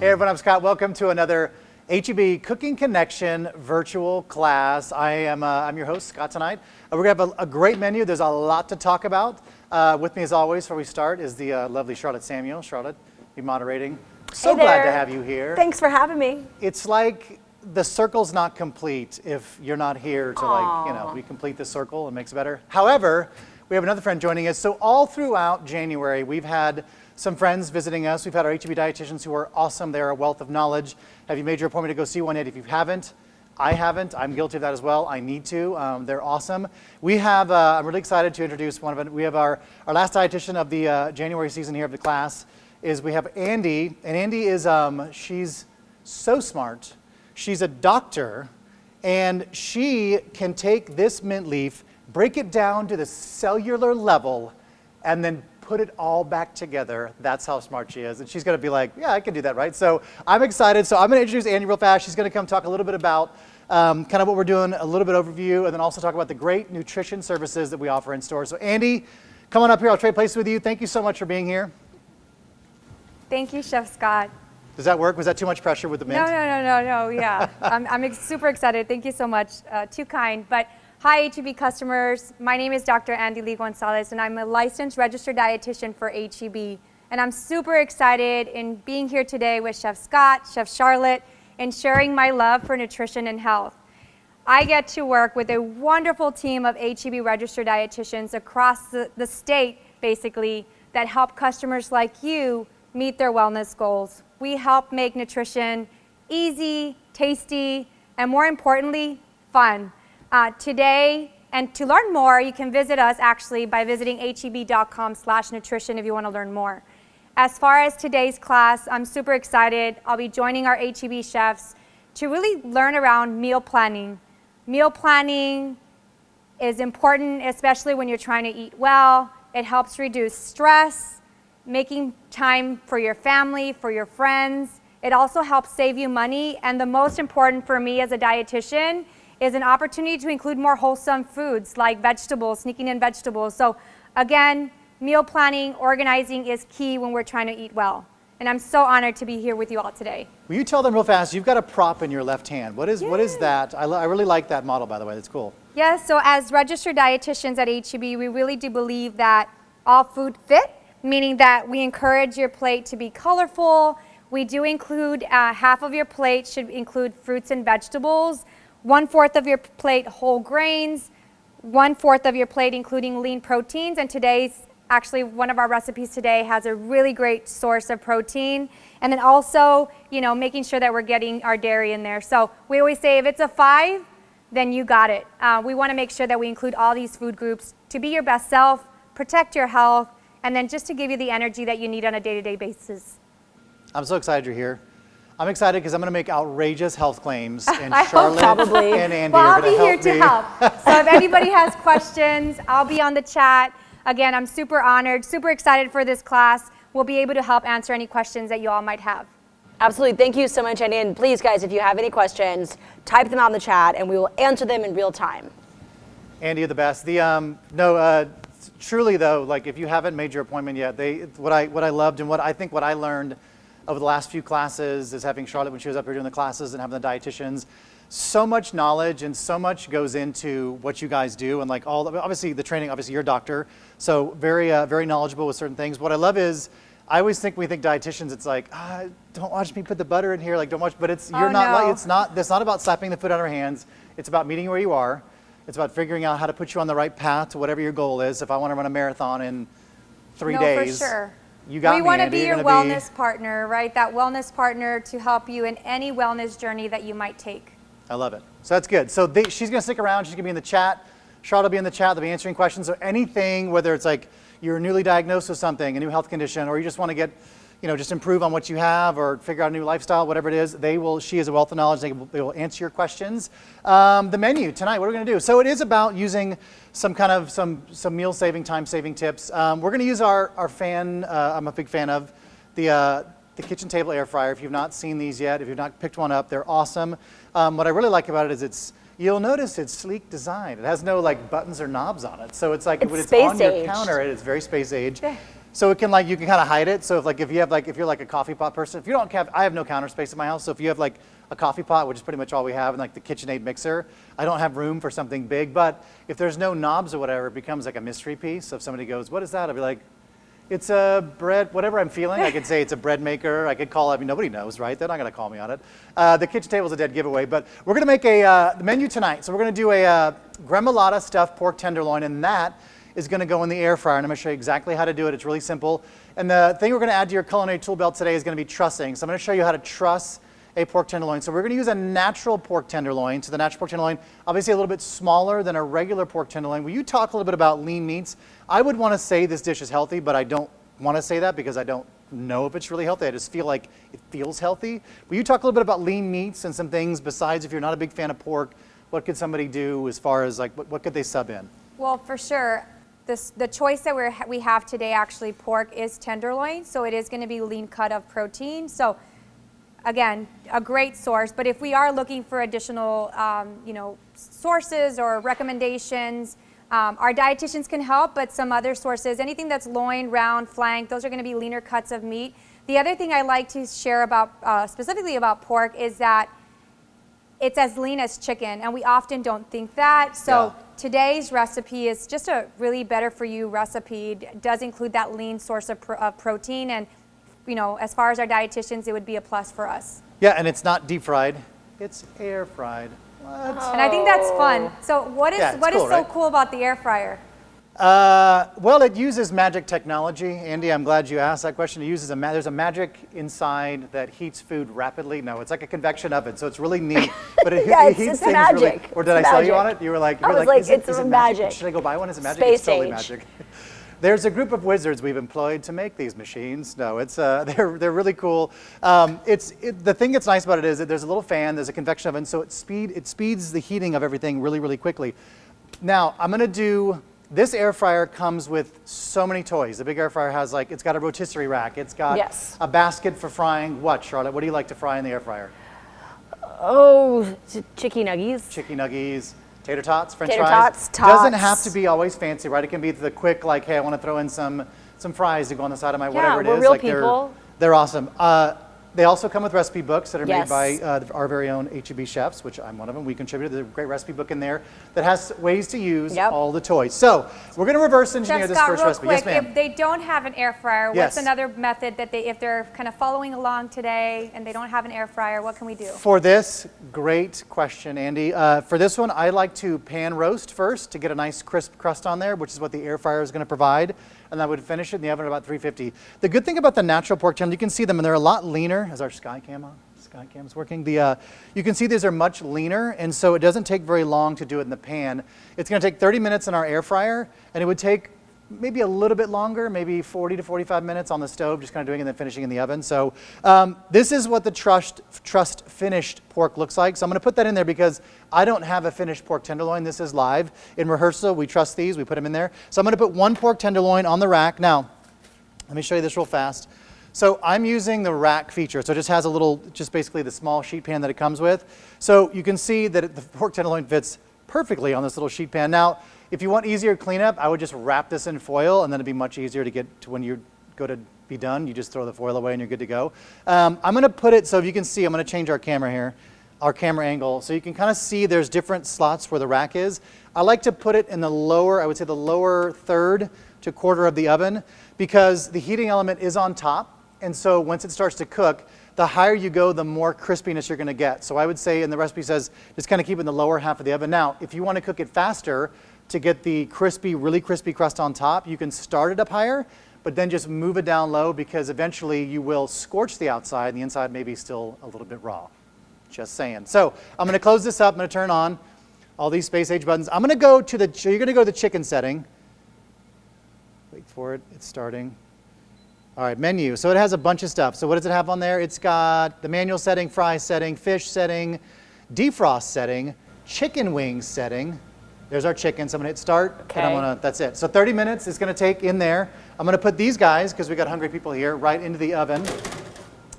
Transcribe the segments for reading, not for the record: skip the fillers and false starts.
Hey everyone, I'm Scott. Welcome to another HEB Cooking Connection virtual class. I'm your host, Scott, tonight. We're going to have a great menu. There's a lot to talk about. With me, as always, before we start, is the lovely Charlotte Samuel. Charlotte, be moderating. So glad to have you here. Thanks for having me. It's like the circle's not complete if you're not here to we complete the circle and makes it better. However, we have another friend joining us. So all throughout January, we've had some friends visiting us. We've had our HEB dietitians who are awesome. They're a wealth of knowledge. Have you made your appointment to go see one yet? If you haven't, I haven't. I'm guilty of that as well. I need to. They're awesome. We have, I'm really excited to introduce one of them. We have our last dietitian of the January season here of the class we have Andi. And Andi is, she's so smart. She's a doctor, and she can take this mint leaf, break it down to the cellular level, and then put it all back together. That's how smart she is. And she's going to be like, yeah, I can do that, right? So I'm excited. So I'm going to introduce Andi real fast. She's going to come talk a little bit about kind of what we're doing, a little bit overview, and then also talk about the great nutrition services that we offer in store. So Andi, come on up here. I'll trade places with you. Thank you so much for being here. Thank you, Chef Scott. Does that work? Was that too much pressure with the mint? No. Yeah, I'm super excited. Thank you so much. Too kind. But hi, HEB customers. My name is Dr. Andi Lee Gonzalez, and I'm a licensed registered dietitian for HEB. And I'm super excited in being here today with Chef Scott, Chef Charlotte, and sharing my love for nutrition and health. I get to work with a wonderful team of HEB registered dietitians across the state, basically, that help customers like you meet their wellness goals. We help make nutrition easy, tasty, and more importantly, fun. Today, and to learn more, you can visit us actually by visiting heb.com/nutrition if you want to learn more. As far as today's class, I'm super excited. I'll be joining our HEB chefs to really learn around meal planning. Meal planning is important, especially when you're trying to eat well. It helps reduce stress, making time for your family, for your friends. It also helps save you money. And the most important for me as a dietitian is an opportunity to include more wholesome foods like vegetables, sneaking in vegetables. So again, meal planning, organizing is key when we're trying to eat well. And I'm so honored to be here with you all today. Will you tell them real fast, you've got a prop in your left hand. What is that? I really like that model, by the way. That's cool. Yes, so as registered dietitians at HEB, we really do believe that all food fit, meaning that we encourage your plate to be colorful. We do include half of your plate should include fruits and vegetables, 1/4 of your plate whole grains, 1/4 of your plate including lean proteins, and today's actually one of our recipes today has a really great source of protein. And then also, making sure that we're getting our dairy in there. So we always say if it's a 5, then you got it. We want to make sure that we include all these food groups to be your best self, protect your health, and then just to give you the energy that you need on a day-to-day basis. I'm so excited you're here. I'm excited because I'm going to make outrageous health claims, and I Charlotte hope probably. and Andi well, are I'll going be to here help me. to help. So if anybody has questions, I'll be on the chat. Again, I'm super honored, super excited for this class. We'll be able to help answer any questions that you all might have. Absolutely. Thank you so much, Andi. And please, guys, if you have any questions, type them out in the chat, and we will answer them in real time. Andi, you're the best. Truly though, like if you haven't made your appointment yet, what I loved and what I learned over the last few classes is having Charlotte when she was up here doing the classes and having the dietitians. So much knowledge and so much goes into what you guys do, and like obviously the training. Obviously, you're a doctor, so very knowledgeable with certain things. What I love is I always think when we think dietitians, it's like don't watch me put the butter in here, like don't watch. But it's that's not about slapping the food on our hands. It's about meeting where you are. It's about figuring out how to put you on the right path to whatever your goal is. If I want to run a marathon in 3 days, for sure. You got me, We want to Andi. be your wellness partner, right? That wellness partner to help you in any wellness journey that you might take. I love it. So that's good. So she's going to stick around. She's going to be in the chat. Charlotte will be in the chat. They'll be answering questions. So anything, whether it's like you're newly diagnosed with something, a new health condition, or you just want to get, just improve on what you have or figure out a new lifestyle, whatever it is, she is a wealth of knowledge. They will answer your questions. The menu tonight, what are we going to do? So it is about using some meal saving, time saving tips. We're going to use our fan, I'm a big fan of, the kitchen table air fryer. If you've not seen these yet, if you've not picked one up, they're awesome. What I really like about it is you'll notice it's sleek design. It has no like buttons or knobs on it. So it's like when it's on your counter, it's very space age. So it can like, you can kind of hide it. So if you have if you're like a coffee pot person, if you don't have, I have no counter space in my house. So if you have like a coffee pot, which is pretty much all we have, and like the KitchenAid mixer, I don't have room for something big. But if there's no knobs or whatever, it becomes like a mystery piece. So if somebody goes, what is that? I'll be like, it's a bread, whatever I'm feeling. I could say it's a bread maker. I could call it, I mean, nobody knows, right? They're not going to call me on it. The kitchen table's a dead giveaway, but we're going to make the menu tonight. So we're going to do a Gremolata stuffed pork tenderloin, and that is going to go in the air fryer. And I'm going to show you exactly how to do it. It's really simple. And the thing we're going to add to your culinary tool belt today is going to be trussing. So I'm going to show you how to truss a pork tenderloin. So we're going to use a natural pork tenderloin. So the natural pork tenderloin, obviously a little bit smaller than a regular pork tenderloin. Will you talk a little bit about lean meats? I would want to say this dish is healthy, but I don't want to say that because I don't know if it's really healthy. I just feel like it feels healthy. Will you talk a little bit about lean meats and some things besides, if you're not a big fan of pork, what could somebody do as far as like, what could they sub in? Well, for sure. The choice that we have today, actually, pork is tenderloin, so it is going to be lean cut of protein. So again, a great source. But if we are looking for additional, sources or recommendations, our dietitians can help. But some other sources, anything that's loin, round, flank, those are going to be leaner cuts of meat. The other thing I like to share about specifically about pork is that it's as lean as chicken, and we often don't think that. So today's recipe is just a really better for you recipe. It does include that lean source of protein, and as far as our dietitians, it would be a plus for us. Yeah, and it's not deep fried, it's air fried. What? And I think that's fun. So what is so cool about the air fryer? Well, it uses magic technology. Andy, I'm glad you asked that question. It uses there's a magic inside that heats food rapidly. No, it's like a convection oven, so it's really neat. But it, it heats things magic. really. Or did I sell you on it? You were like, is it magic? Should I go buy one? Is it magic? Space It's totally age. magic. There's a group of wizards we've employed to make these machines. No, it's they're really cool. The thing that's nice about it is that there's a little fan, there's a convection oven, so it speeds the heating of everything really, really quickly. Now, I'm gonna do, this air fryer comes with so many toys. The big air fryer has it's got a rotisserie rack, it's got a basket for frying what, Charlotte? What do you like to fry in the air fryer? Oh, chicky nuggies. Chicky nuggies. Tater tots, French Tater fries. tots. Doesn't have to be always fancy, right? It can be the quick, hey, I want to throw in some fries to go on the side of my whatever it is. We're real people. They're awesome. They also come with recipe books that are made Yes. by our very own HEB chefs, which I'm one of them. We contributed. There's a great recipe book in there that has ways to use all the toys. So we're going to reverse engineer this first recipe. Quick, Yes, ma'am. if they don't have an air fryer, Yes. what's another method that if they're kind of following along today and they don't have an air fryer, what can we do? For this, great question, Andy. For this one, I like to pan roast first to get a nice crisp crust on there, which is what the air fryer is going to provide. And I would finish it in the oven at about 350. The good thing about the natural pork tenderloin, you can see them, and they're a lot leaner. Is our Skycam on? Skycam's working. You can see these are much leaner, and so it doesn't take very long to do it in the pan. It's going to take 30 minutes in our air fryer, and it would take maybe a little bit longer, maybe 40 to 45 minutes on the stove, just kind of doing it and then finishing in the oven. So this is what the trussed finished pork looks like. So I'm going to put that in there because I don't have a finished pork tenderloin. This is live. In rehearsal, we truss these, we put them in there. So I'm going to put one pork tenderloin on the rack. Now, let me show you this real fast. So I'm using the rack feature. So it just has just basically the small sheet pan that it comes with. So you can see that the pork tenderloin fits perfectly on this little sheet pan. Now, if you want easier cleanup, I would just wrap this in foil, and then it'd be much easier to get to when you go to be done. You just throw the foil away and you're good to go. I'm going to put it, so if you can see, I'm going to change our camera here, our camera angle. So you can kind of see there's different slots where the rack is. I like to put it in the lower, I would say the lower third to quarter of the oven, because the heating element is on top. And so once it starts to cook, the higher you go, the more crispiness you're going to get. So I would say, and the recipe says, just kind of keep it in the lower half of the oven. Now, if you want to cook it faster, to get the crispy, really crispy crust on top, you can start it up higher, but then just move it down low, because eventually you will scorch the outside and the inside may be still a little bit raw. Just saying. So I'm going to close this up. I'm going to turn on all these space age buttons. I'm going to go to you're going to go to the chicken setting. Wait for it. It's starting. All right, menu. So it has a bunch of stuff. So what does it have on there? It's got the manual setting, fry setting, fish setting, defrost setting, chicken wings setting. There's our chicken. So I'm going to hit start, and that's it. So 30 minutes is going to take in there. I'm going to put these guys, because we got hungry people here, right into the oven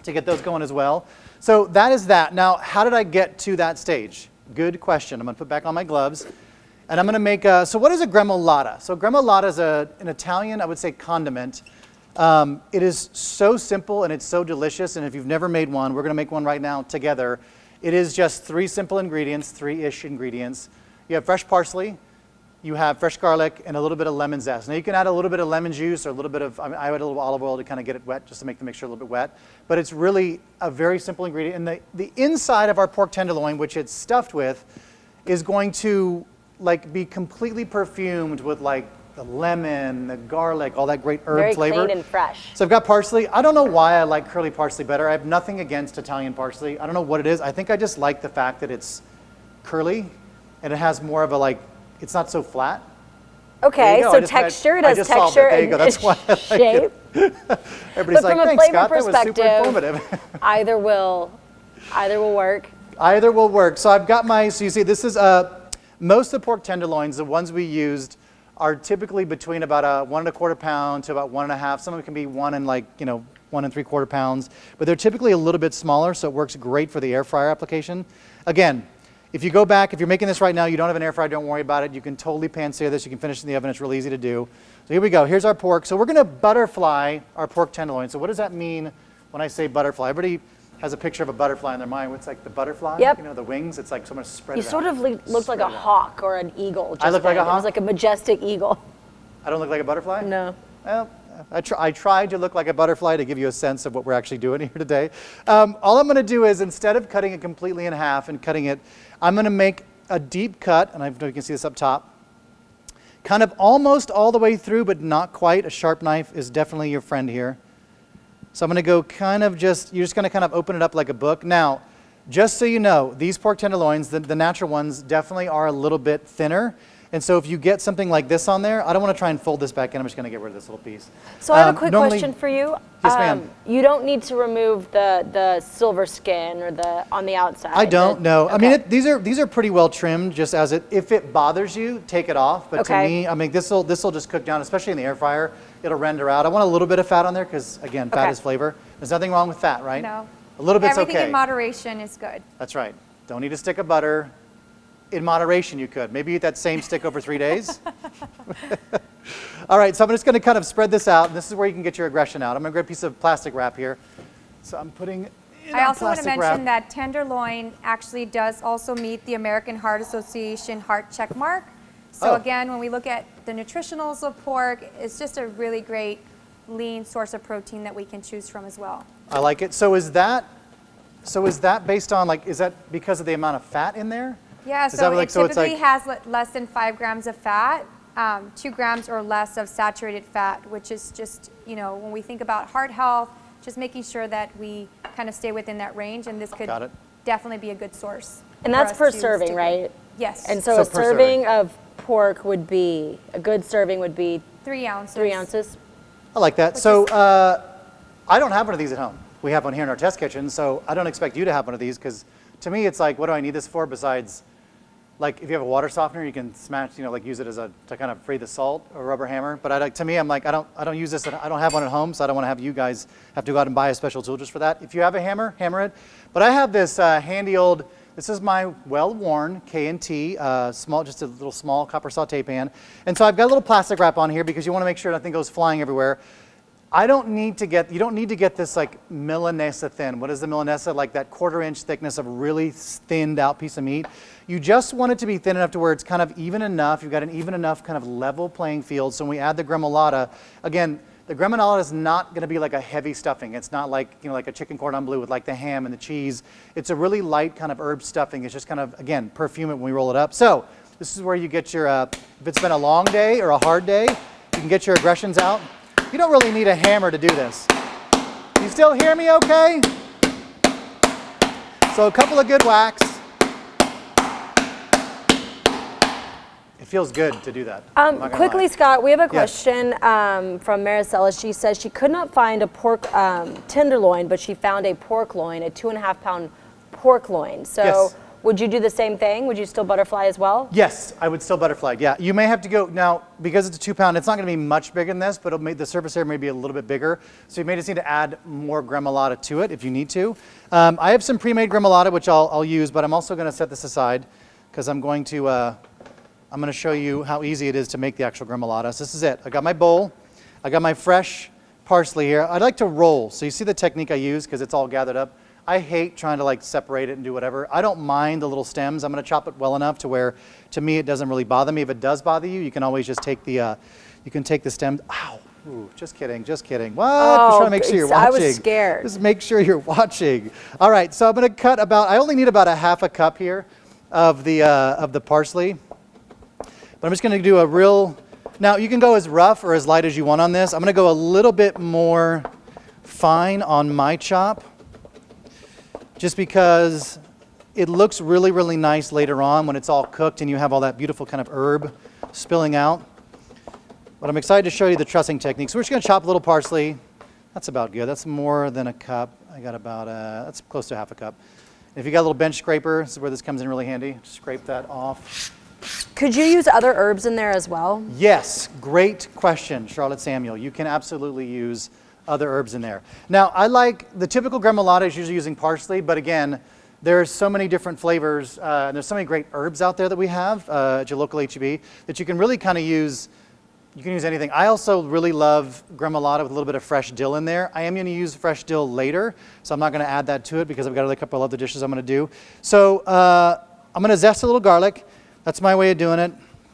to get those going as well. So that is that. Now, how did I get to that stage? Good question. I'm going to put back on my gloves, and I'm going to make so what is a gremolata? So gremolata is an Italian, I would say, condiment. It is so simple and it's so delicious. And if you've never made one, we're going to make one right now together. It is just 3 simple ingredients, 3-ish ingredients. You have fresh parsley, you have fresh garlic, and a little bit of lemon zest. Now you can add a little bit of lemon juice or a little bit of, I add a little olive oil to kind of get it wet, just to make the mixture a little bit wet. But it's really a very simple ingredient. And the inside of our pork tenderloin, which it's stuffed with, is going to like be completely perfumed with like the lemon, the garlic, all that great herb flavor. Very clean and fresh. So I've got parsley. I don't know why I like curly parsley better. I have nothing against Italian parsley. I don't know what it is. I think I just like the fact that it's curly and it has more of a like, it's not so flat. Okay, so texture, it has texture there you go. That's why I like shape. It. Everybody's like, thanks, Scott. That was super informative. either will work. Either will work. So I've got my, so you see, this is, most of the pork tenderloins, the ones we used, are typically between about 1 1/4 pound to about 1 1/2. Some of them can be 1 and 1 3/4 pounds, but they're typically a little bit smaller, so it works great for the air fryer application. Again, if you go back, if you're making this right now, you don't have an air fryer, don't worry about it. You can totally pan-sear this. You can finish it in the oven. It's really easy to do. So here we go. Here's our pork. So we're going to butterfly our pork tenderloin. So what does that mean when I say butterfly? Everybody has a picture of a butterfly in their mind. What's like the butterfly? Yep. You know, the wings. It's like someone spread it out. You sort of looked like a hawk or an eagle. I look like a hawk? It was like a majestic eagle. I don't look like a butterfly? No. Well, I tried to look like a butterfly to give you a sense of what we're actually doing here today. All I'm going to do is, instead of cutting it completely in half and cutting it, I'm going to make a deep cut, and I don't know if you can see this up top, kind of almost all the way through, but not quite. A sharp knife is definitely your friend here. So I'm going to go kind of just, you're just going to kind of open it up like a book. Now, just so you know, these pork tenderloins, the natural ones, definitely are a little bit thinner. And so if you get something like this on there, I don't want to try and fold this back in. I'm just going to get rid of this little piece. So I have a quick question for you. Yes, ma'am. You don't need to remove the silver skin or on the outside. I don't, no. Okay. I mean, these are pretty well trimmed, just as it, if it bothers you, take it off. But to me, I mean, this'll just cook down, especially in the air fryer. It'll render out. I want a little bit of fat on there because, again, fat is flavor. There's nothing wrong with fat, right? No. A little bit's okay. Everything in moderation is good. That's right. Don't need a stick of butter. In moderation, you could. Maybe eat that same stick over 3 days. All right, so I'm just going to kind of spread this out. And this is where you can get your aggression out. I'm going to grab a piece of plastic wrap here. So I'm putting in I also want to plastic mention wrap. that tenderloin actually does also meet the American Heart Association heart check mark. So again, when we look at the nutritionals of pork, it's just a really great lean source of protein that we can choose from as well. I like it. So is that based on, like, is that because of the amount of fat in there? Yeah, so it typically has less than 5 grams of fat, 2 grams or less of saturated fat, which is just, you know, when we think about heart health, just making sure that we kind of stay within that range, and this could definitely be a good source. And that's per serving, right? Yes. And so a serving of pork would be, a good serving would be 3 ounces. 3 ounces. I like that. So I don't have one of these at home. We have one here in our test kitchen, so I don't expect you to have one of these, because to me it's like, what do I need this for besides, like, if you have a water softener, you can smash, you know, like use it as to kind of free the salt, or a rubber hammer. But to me, I'm like, I don't use this. I don't have one at home, so I don't want to have you guys have to go out and buy a special tool just for that. If you have a hammer, hammer it. But I have this handy old. This is my well-worn K&T small, just a little small copper saute pan. And so I've got a little plastic wrap on here because you want to make sure nothing goes flying everywhere. You don't need to get this like Milanesa thin. What is the Milanesa? Like that 1/4 inch thickness of really thinned out piece of meat. You just want it to be thin enough to where it's kind of even enough. You've got an even enough kind of level playing field. So when we add the Gremolata, again, the Gremolata is not going to be like a heavy stuffing. It's not like, you know, like a chicken cordon bleu with like the ham and the cheese. It's a really light kind of herb stuffing. It's just kind of, again, perfume it when we roll it up. So this is where you get your, if it's been a long day or a hard day, you can get your aggressions out. You don't really need a hammer to do this. You still hear me okay? So a couple of good whacks. It feels good to do that. Quickly, Scott, we have a question from Maricela. She says she could not find a pork tenderloin, but she found a pork loin, a 2.5 pound pork loin. So would you do the same thing? Would you still butterfly as well? Yes, I would still butterfly. Yeah, you may have to go, now, because it's a 2 pound, it's not going to be much bigger than this, but it'll make the surface area may be a little bit bigger. So you may just need to add more Gremolata to it if you need to. I have some pre-made Gremolata, which I'll use, but I'm also going to set this aside because I'm going to show you how easy it is to make the actual Gremolata. So this is it. I got my bowl. I got my fresh parsley here. I'd like to roll. So you see the technique I use because it's all gathered up. I hate trying to like separate it and do whatever. I don't mind the little stems. I'm going to chop it well enough to where, to me, it doesn't really bother me. If it does bother you, you can always just take the, you can take the stems. Ow. Ooh, just kidding, just kidding. What? Oh, Just trying to make sure you're watching. I was scared. Just make sure you're watching. All right, so I'm going to cut about, I only need about a half a cup here of the parsley. But I'm just going to do a real, now you can go as rough or as light as you want on this. I'm going to go a little bit more fine on my chop, just because it looks really, really nice later on when it's all cooked and you have all that beautiful kind of herb spilling out. But I'm excited to show you the trussing technique. So we're just going to chop a little parsley. That's about good. That's more than a cup. I got about, that's close to half a cup. If you got a little bench scraper, this is where this comes in really handy. Just scrape that off. Could you use other herbs in there as well? Yes, great question, Charlotte Samuel. You can absolutely use other herbs in there. Now, I like, the typical gremolata is usually using parsley, but again, there's so many different flavors, and there's so many great herbs out there that we have at your local H-E-B that you can really kind of use. You can use anything. I also really love gremolata with a little bit of fresh dill in there. I am going to use fresh dill later, so I'm not going to add that to it because I've got a couple of other dishes I'm going to do. So I'm going to zest a little garlic. That's my way of doing it.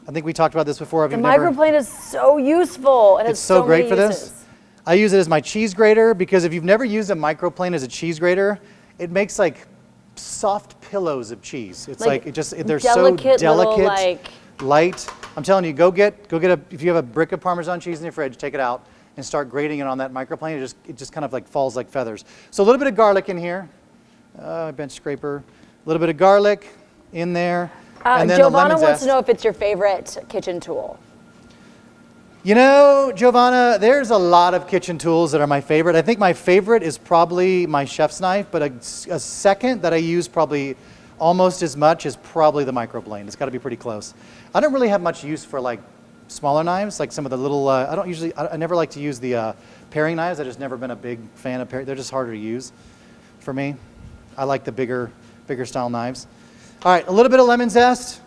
I think we talked about this before. The microplane is so useful. It has it's so great for uses. this. I use it as my cheese grater because if you've never used a microplane as a cheese grater, it makes like soft pillows of cheese. It's like it just, they're so delicate, little, light. I'm telling you, go get if you have a brick of Parmesan cheese in your fridge, take it out and start grating it on that microplane. It just kind of like falls like feathers. So a little bit of garlic in here, bench scraper, a little bit of garlic in there. And then Giovanna the lemon wants zest. to know if it's your favorite kitchen tool. You know, Giovanna, there's a lot of kitchen tools that are my favorite. I think my favorite is probably my chef's knife, but a second that I use probably almost as much is probably the microplane. It's got to be pretty close. I don't really have much use for like smaller knives, like some of the little, I never like to use the paring knives. I've just never been a big fan of paring. They're just harder to use for me. I like the bigger style knives. All right, a little bit of lemon zest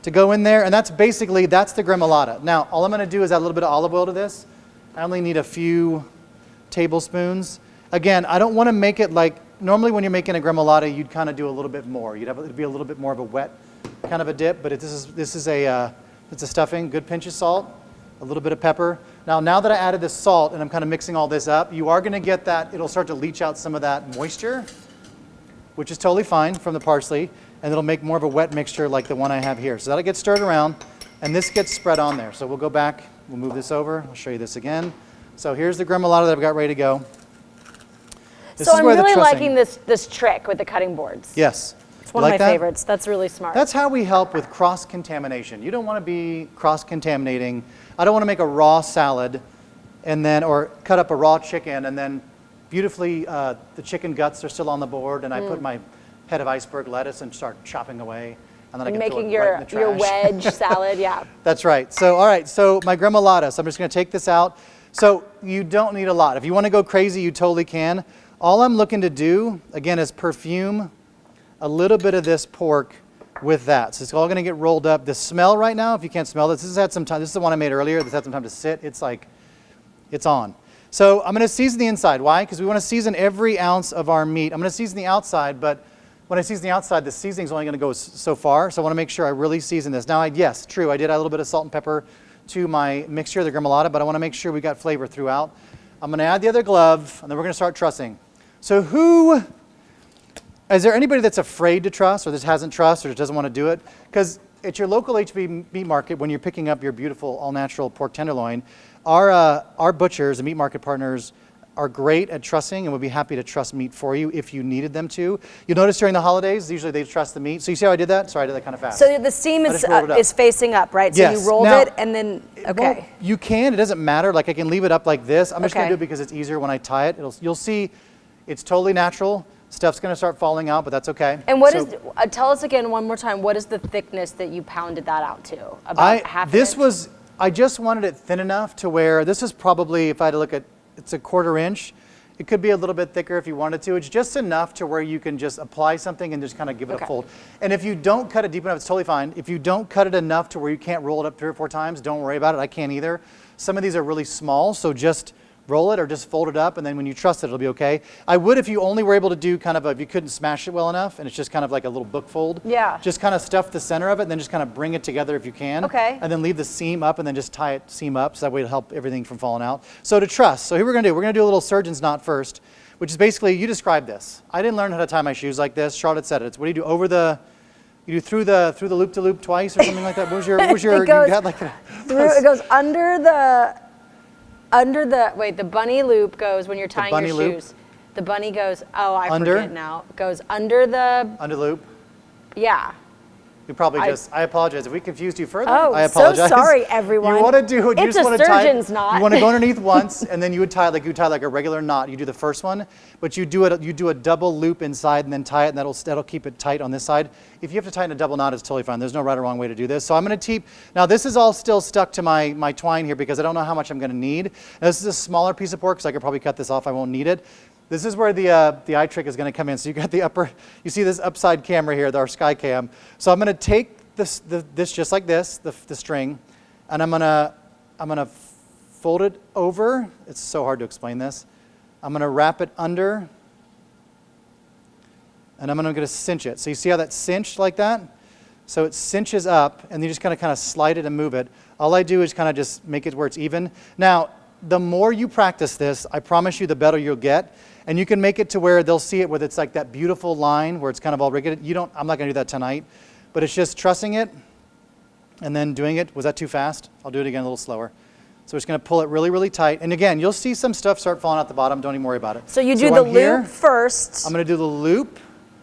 to go in there, and that's the gremolata. Now, all I'm going to do is add a little bit of olive oil to this. I only need a few tablespoons. Again, I don't want to make it like, normally when you're making a gremolata, you'd kind of do a little bit more. It'd be a little bit more of a wet kind of a dip, but it's a stuffing, good pinch of salt, a little bit of pepper. Now that I added this salt and I'm kind of mixing all this up, you are going to get that, it'll start to leach out some of that moisture, which is totally fine from the parsley, and it'll make more of a wet mixture like the one I have here. So that'll get stirred around, and this gets spread on there. So we'll go back, we'll move this over, I'll show you this again. So here's the gremolata that I've got ready to go. So I'm really liking this trick with the cutting boards. Yes. It's one of my favorites. That's really smart. That's how we help with cross-contamination. You don't want to be cross-contaminating. I don't want to make a raw salad and then, or cut up a raw chicken and then beautifully, the chicken guts are still on the board and I put my head of iceberg lettuce and start chopping away. And then I can making throw it right in the trash. your wedge salad, yeah. That's right. So, all right, so my gremolata. So I'm just going to take this out. So you don't need a lot. If you want to go crazy, you totally can. All I'm looking to do, again, is perfume a little bit of this pork with that. So it's all going to get rolled up. The smell right now, if you can't smell this has had some time. This is the one I made earlier. This had some time to sit. It's like, it's on. So I'm going to season the inside. Why? Because we want to season every ounce of our meat. I'm going to season the outside, but when I season the outside, the seasoning is only going to go so far. So I want to make sure I really season this. Now, yes, true, I did add a little bit of salt and pepper to my mixture, the gremolata, but I want to make sure we got flavor throughout. I'm going to add the other glove, and then we're going to start trussing. So is there anybody that's afraid to truss or that hasn't trussed or just doesn't want to do it? Because at your local HB meat market, when you're picking up your beautiful all-natural pork tenderloin, our butchers and meat market partners are great at trussing and would be happy to truss meat for you if you needed them to. You'll notice during the holidays, usually they truss the meat. So you see how I did that? Sorry, I did that kind of fast. So the seam is facing up, right? So yes. You rolled it and then, okay. You can, it doesn't matter. Like I can leave it up like this. I'm just going to do it because it's easier when I tie it. You'll see it's totally natural. Stuff's going to start falling out, but that's okay. And what is, tell us again one more time, what is the thickness that you pounded that out to? About half an inch? I just wanted it thin enough to where, this is probably, if I had to look at, it's a 1/4 inch. It could be a little bit thicker if you wanted to. It's just enough to where you can just apply something and just kind of give it a fold. And if you don't cut it deep enough, it's totally fine. If you don't cut it enough to where you can't roll it up 3 or 4 times, don't worry about it. I can't either. Some of these are really small, so just roll it or just fold it up, and then when you truss it, it'll be okay. I would if you only were able to do kind of if you couldn't smash it well enough, and it's just kind of like a little book fold. Yeah. Just kind of stuff the center of it, and then just kind of bring it together if you can. Okay. And then leave the seam up, and then just tie it seam up, so that way it'll help everything from falling out. So to truss, so here we're gonna do a little surgeon's knot first, which is basically, you describe this. I didn't learn how to tie my shoes like this. Charlotte said it. It's what do you do you do through the loop to loop twice or something like that? What was your It goes you had like it goes under the wait, the bunny loop goes when you're tying your shoes. The bunny goes, oh, I forget now. Goes under the loop. Yeah. You probably I apologize if we confused you further. Oh, I apologize. so sorry, everyone. You want to do it. It's a surgeon's knot. You want to go underneath once, and then you would tie like a regular knot. You do the first one, but you do a double loop inside and then tie it, and that'll keep it tight on this side. If you have to tighten a double knot, it's totally fine. There's no right or wrong way to do this. So I'm going to keep. Now this is all still stuck to my twine here because I don't know how much I'm going to need. Now, this is a smaller piece of pork, so I could probably cut this off. I won't need it. This is where the eye trick is going to come in. So you got you see this upside camera here, our sky cam. So I'm going to take this just like this, the string, and I'm gonna fold it over. It's so hard to explain this. I'm gonna wrap it under, and I'm gonna cinch it. So you see how that's cinched like that? So it cinches up, and you just kind of slide it and move it. All I do is kind of just make it where it's even. Now, the more you practice this, I promise you, the better you'll get. And you can make it to where they'll see it where it's like that beautiful line where it's kind of all rigged. I'm not gonna do that tonight. But it's just trussing it and then doing it. Was that too fast? I'll do it again a little slower. So we're just going to pull it really, really tight. And again, you'll see some stuff start falling out the bottom. Don't even worry about it. So you do the loop first. I'm going to do the loop.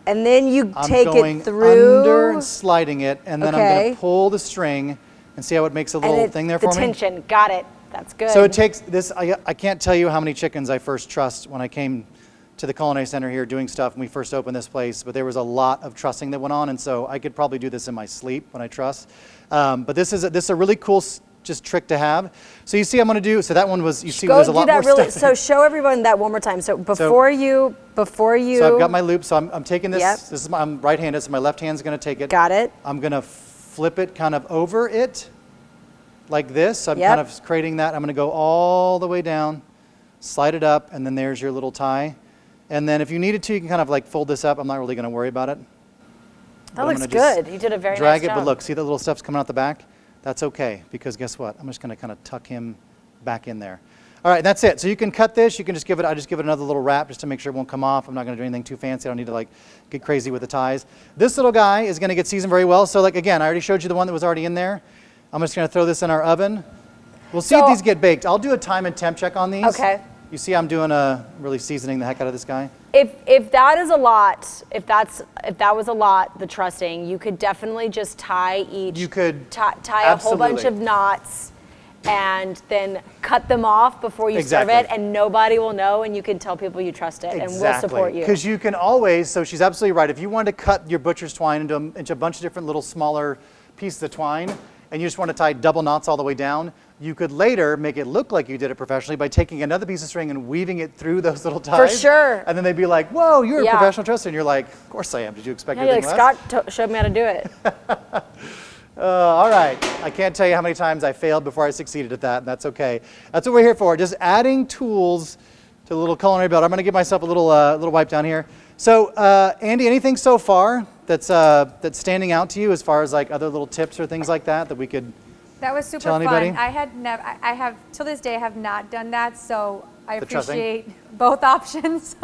And then you take it through. I'm going under and sliding it. And then I'm going to pull the string and see how it makes a little thing there for me. The tension. Got it. That's good. So it takes this. I can't tell you how many chickens I first trussed when I came to the Culinary Center here doing stuff when we first opened this place, but there was a lot of trussing that went on, and so I could probably do this in my sleep when I truss. But this is a really cool just trick to have. So you see I'm going to do, so that one was, you see there's a lot more stuff. So show everyone that one more time. So before you. So I've got my loop, so I'm taking this, I'm right-handed, so my left hand's going to take it. Got it. I'm going to flip it kind of over it like this. So I'm kind of creating that. I'm going to go all the way down, slide it up, and then there's your little tie. And then if you needed to, you can kind of like fold this up. I'm not really going to worry about it. That looks good. You did a very nice job. Drag it, but look, see the little stuff's coming out the back? That's okay, because guess what? I'm just going to kind of tuck him back in there. All right, that's it. So you can cut this. You can just I just give it another little wrap just to make sure it won't come off. I'm not going to do anything too fancy. I don't need to like get crazy with the ties. This little guy is going to get seasoned very well. So like again, I already showed you the one that was already in there. I'm just going to throw this in our oven. We'll see if these get baked. I'll do a time and temp check on these. Okay. You see I'm doing really seasoning the heck out of this guy. If that is a lot, if that was a lot, the trussing, you could definitely just tie each. You could tie a whole bunch of knots and then cut them off before you serve it, and nobody will know, and you can tell people you trust it, and we'll support you. Because you can always, so she's absolutely right. If you wanted to cut your butcher's twine into a bunch of different little smaller pieces of twine, and you just want to tie double knots all the way down, you could later make it look like you did it professionally by taking another piece of string and weaving it through those little ties. For sure. And then they'd be like, whoa, you're a professional trusser. And you're like, of course I am. Did you expect anything less? Scott showed me how to do it. All right. I can't tell you how many times I failed before I succeeded at that, and that's okay. That's what we're here for, just adding tools to the little culinary belt. I'm going to give myself a little wipe down here. So, Andi, anything so far that's standing out to you as far as like other little tips or things like that we could That was super tell anybody? fun. I have till this day I have not done that, so I appreciate both options.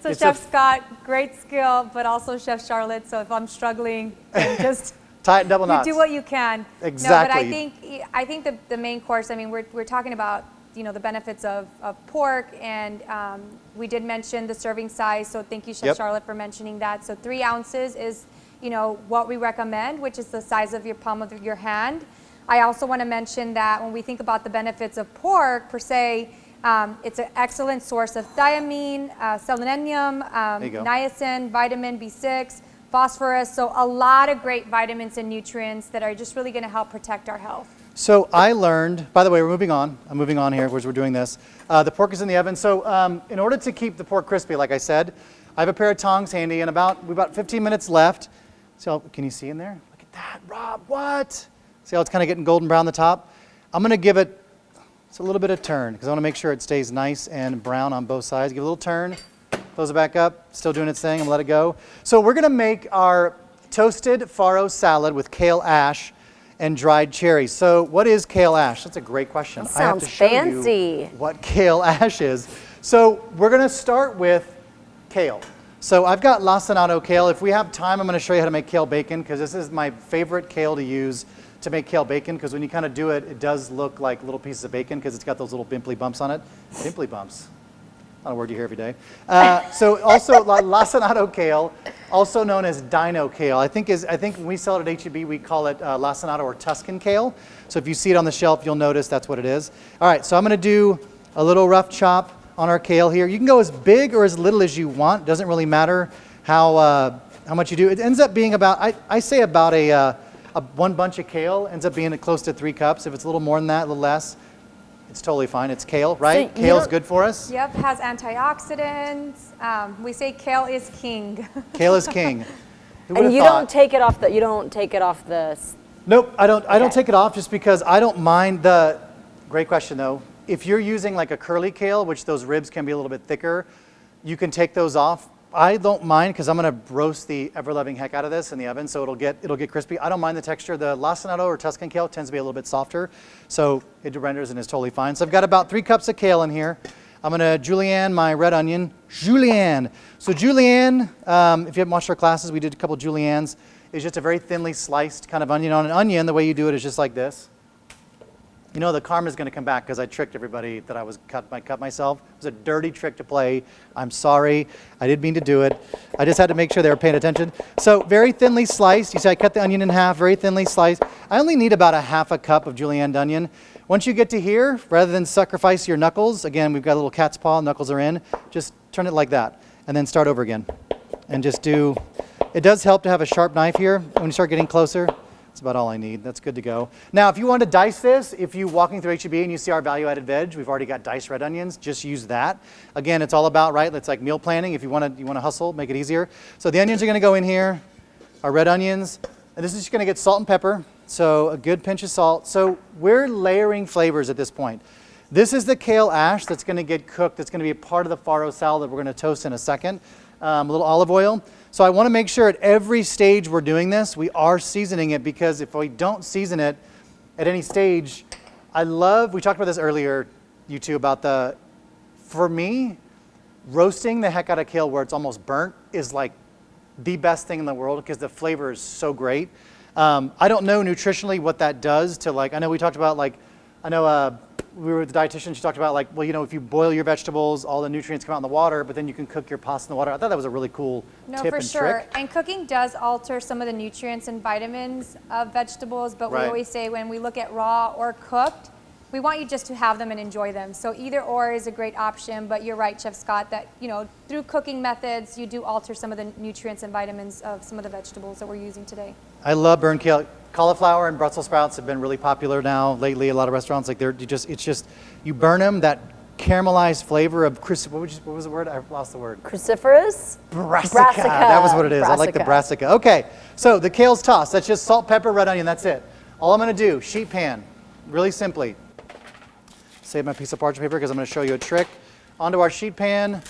So It's Chef Scott, great skill, but also Chef Charlotte. So if I'm struggling, then just tie it double knots. You do what you can. Exactly. No, but I think the main course. I mean, we're talking about the benefits of pork, and we did mention the serving size. So thank you, Chef Charlotte, for mentioning that. So 3 ounces is what we recommend, which is the size of your palm of your hand. I also want to mention that when we think about the benefits of pork per se, it's an excellent source of thiamine, selenium, niacin, vitamin B6, phosphorus. So a lot of great vitamins and nutrients that are just really going to help protect our health. So I learned, by the way, we're moving on. I'm moving on here as we're doing this. The pork is in the oven. So in order to keep the pork crispy, like I said, I have a pair of tongs handy, and we've about 15 minutes left. So can you see in there? Look at that, Rob, what? See how it's kind of getting golden brown on the top? I'm going to give it Just a little bit of turn, because I want to make sure it stays nice and brown on both sides. Give it a little turn, close it back up, still doing its thing, and let it go. So we're going to make our toasted Pharaoh salad with kale ash and dried cherries. So what is kale ash? That's a great question. That I have sounds to show fancy. you what kale ash is. So we're going to start with kale. So I've got lacinato kale. If we have time, I'm going to show you how to make kale bacon, because this is my favorite kale to use to make kale bacon, because when you kind of do it, it does look like little pieces of bacon because it's got those little bimply bumps on it. Bimply bumps. Not a word you hear every day. So also lacinato kale, also known as dino kale. I think when we sell it at H-E-B, we call it lacinato or Tuscan kale. So if you see it on the shelf, you'll notice that's what it is. All right, so I'm going to do a little rough chop on our kale here. You can go as big or as little as you want. It doesn't really matter how much you do. It ends up being about, I say about one bunch of kale ends up being close to 3 cups. If it's a little more than that, a little less, it's totally fine. It's kale, right? So Kale's good for us. Yep, has antioxidants. We say kale is king. Kale is king. And you don't take it off the. Nope, I don't Okay. take it off just because I don't mind the. Great question though. If you're using like a curly kale, which those ribs can be a little bit thicker, you can take those off. I don't mind because I'm going to roast the ever-loving heck out of this in the oven, so it'll get crispy. I don't mind the texture. The lacinato or Tuscan kale tends to be a little bit softer, so it renders and is totally fine. So I've got about 3 cups of kale in here. I'm going to julienne my red onion. Julienne. So julienne, if you haven't watched our classes, we did a couple juliennes. It's just a very thinly sliced kind of onion. On an onion, the way you do it is just like this. You know the karma's going to come back because I tricked everybody that I cut myself. It was a dirty trick to play. I'm sorry. I didn't mean to do it. I just had to make sure they were paying attention. So very thinly sliced. You see I cut the onion in half, very thinly sliced. I only need about a half a cup of julienned onion. Once you get to here, rather than sacrifice your knuckles, again, we've got a little cat's paw, knuckles are in, just turn it like that and then start over again. And just do, it does help to have a sharp knife here when you start getting closer. That's about all I need. That's good to go. Now, if you want to dice this, if you're walking through H-E-B and you see our value-added veg, we've already got diced red onions. Just use that. Again, it's all about, right? It's like meal planning. If you want to hustle, make it easier. So the onions are going to go in here, our red onions, and this is just going to get salt and pepper. So a good pinch of salt. So we're layering flavors at this point. This is the kale ash that's going to get cooked. That's going to be a part of the Pharaoh salad that we're going to toast in a second. A little olive oil. So I want to make sure at every stage we're doing this, we are seasoning it, because if we don't season it at any stage, we talked about this earlier, you two, about for me, roasting the heck out of kale where it's almost burnt is like the best thing in the world because the flavor is so great. I don't know nutritionally what that does to I know we talked about we were with the dietitian, she talked about if you boil your vegetables, all the nutrients come out in the water, but then you can cook your pasta in the water. I thought that was a really cool tip and trick. And cooking does alter some of the nutrients and vitamins of vegetables, but we always say when we look at raw or cooked, we want you just to have them and enjoy them. So either or is a great option, but you're right, Chef Scott, that through cooking methods, you do alter some of the nutrients and vitamins of some of the vegetables that we're using today. I love burnt kale. Cauliflower and Brussels sprouts have been really popular now lately. A lot of restaurants you burn them. That caramelized flavor of what was the word? I lost the word. Cruciferous? Brassica. That was what it is. Brassica. I like the brassica. Okay, so the kale's tossed. That's just salt, pepper, red onion. That's it. All I'm going to do, sheet pan, really simply. Save my piece of parchment paper because I'm going to show you a trick. Onto our sheet pan.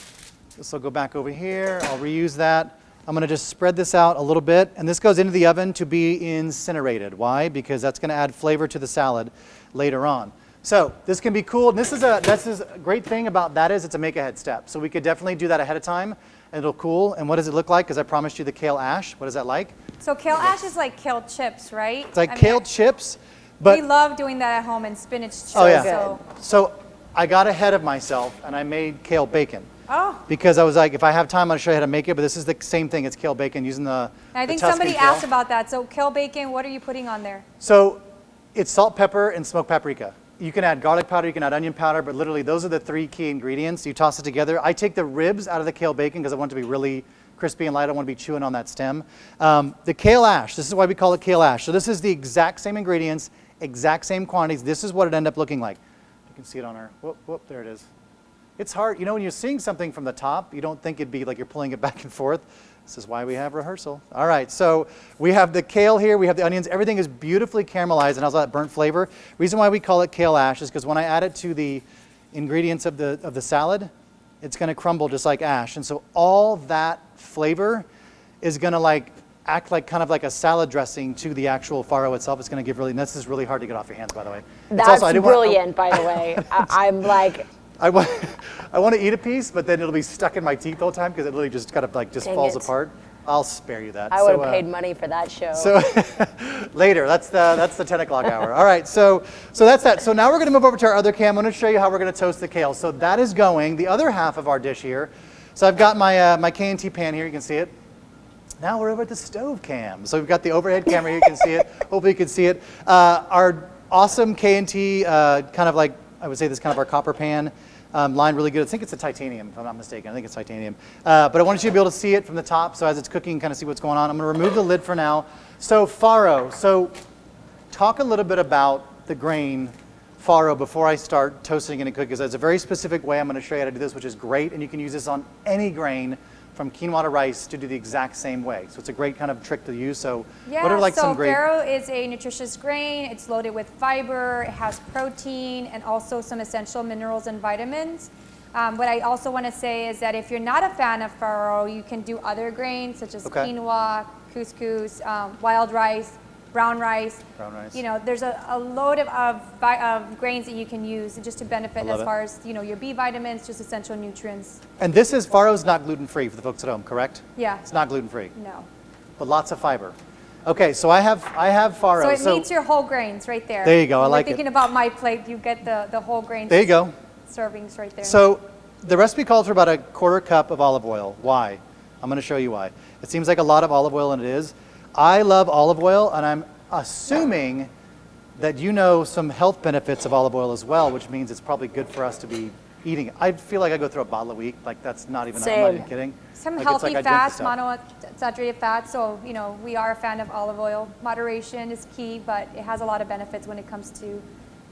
This will go back over here. I'll reuse that. I'm going to just spread this out a little bit, and this goes into the oven to be incinerated. Why? Because that's going to add flavor to the salad later on. So this can be cool. And this is a great thing about that is it's a make-ahead step. So we could definitely do that ahead of time, and it'll cool. And what does it look like? Because I promised you the kale ash. What is that like? So kale ash is like kale chips, right? It's like kale chips, but we love doing that at home, and spinach chips. Oh yeah. So I got ahead of myself, and I made kale bacon. Oh. Because I was like, if I have time, I'll show you how to make it. But this is the same thing. It's kale bacon using the I think Tuscan somebody kale. asked about that. So kale bacon, what are you putting on there? So it's salt, pepper, and smoked paprika. You can add garlic powder, you can add onion powder, but literally those are the 3 key ingredients. You toss it together. I take the ribs out of the kale bacon because I want it to be really crispy and light. I don't want to be chewing on that stem. The kale ash, this is why we call it kale ash. So this is the exact same ingredients, exact same quantities. This is what it ended up looking like. You can see it on our, there it is. It's hard. You know, when you're seeing something from the top, you don't think it'd be like you're pulling it back and forth. This is why we have rehearsal. All right, so we have the kale here, we have the onions. Everything is beautifully caramelized and has all that burnt flavor. Reason why we call it kale ash is because when I add it to the ingredients of the salad, it's going to crumble just like ash. And so all that flavor is going to like act like kind of like a salad dressing to the actual Pharaoh itself. It's going to give really, and this is really hard to get off your hands, by the way. That's brilliant, by the way. I'm like... I want to eat a piece, but then it'll be stuck in my teeth all the time because it literally just kind of like just falls apart. I'll spare you that. I would have paid money for that show. So later, that's the 10 o'clock hour. All right, so that's that. So now we're going to move over to our other cam. I'm going to show you how we're going to toast the kale. So that is going, the other half of our dish here. So I've got my my K&T pan here. You can see it. Now we're over at the stove cam. So we've got the overhead camera here. You can see it. Hopefully you can see it. Our awesome K&T kind of like, I would say this is kind of our copper pan. Line really good. I think it's a titanium, if I'm not mistaken. I think it's titanium. But I wanted you to be able to see it from the top, so as it's cooking, kind of see what's going on. I'm going to remove the lid for now. So Pharaoh. So talk a little bit about the grain Pharaoh before I start toasting it and cooking, because there's a very specific way I'm going to show you how to do this, which is great, and you can use this on any grain from quinoa to rice to do the exact same way. So it's a great kind of trick to use. So yeah, what are like so some great... Pharaoh is a nutritious grain. It's loaded with fiber, it has protein, and also some essential minerals and vitamins. What I also want to say is that if you're not a fan of Pharaoh, you can do other grains such as quinoa, couscous, wild rice, brown rice. You know, there's a load of grains that you can use just to benefit as far as, you know, your B vitamins, just essential nutrients. And this is, Pharaoh's not gluten-free for the folks at home, correct? Yeah. It's not gluten-free. No. But lots of fiber. Okay, so I have Pharaoh. So it meets your whole grains right there. There you go, I like it. Thinking about my plate, you get the whole grains. There you go. Servings right there. So the recipe calls for about a 1/4 cup of olive oil. Why? I'm going to show you why. It seems like a lot of olive oil, and it is. I love olive oil, and I'm assuming that you know some health benefits of olive oil as well, which means it's probably good for us to be eating it. I feel like I go through a bottle a week. Like that's not even, I'm not even kidding. Some like, healthy like fats, monounsaturated fats. So, you know, we are a fan of olive oil. Moderation is key, but it has a lot of benefits when it comes to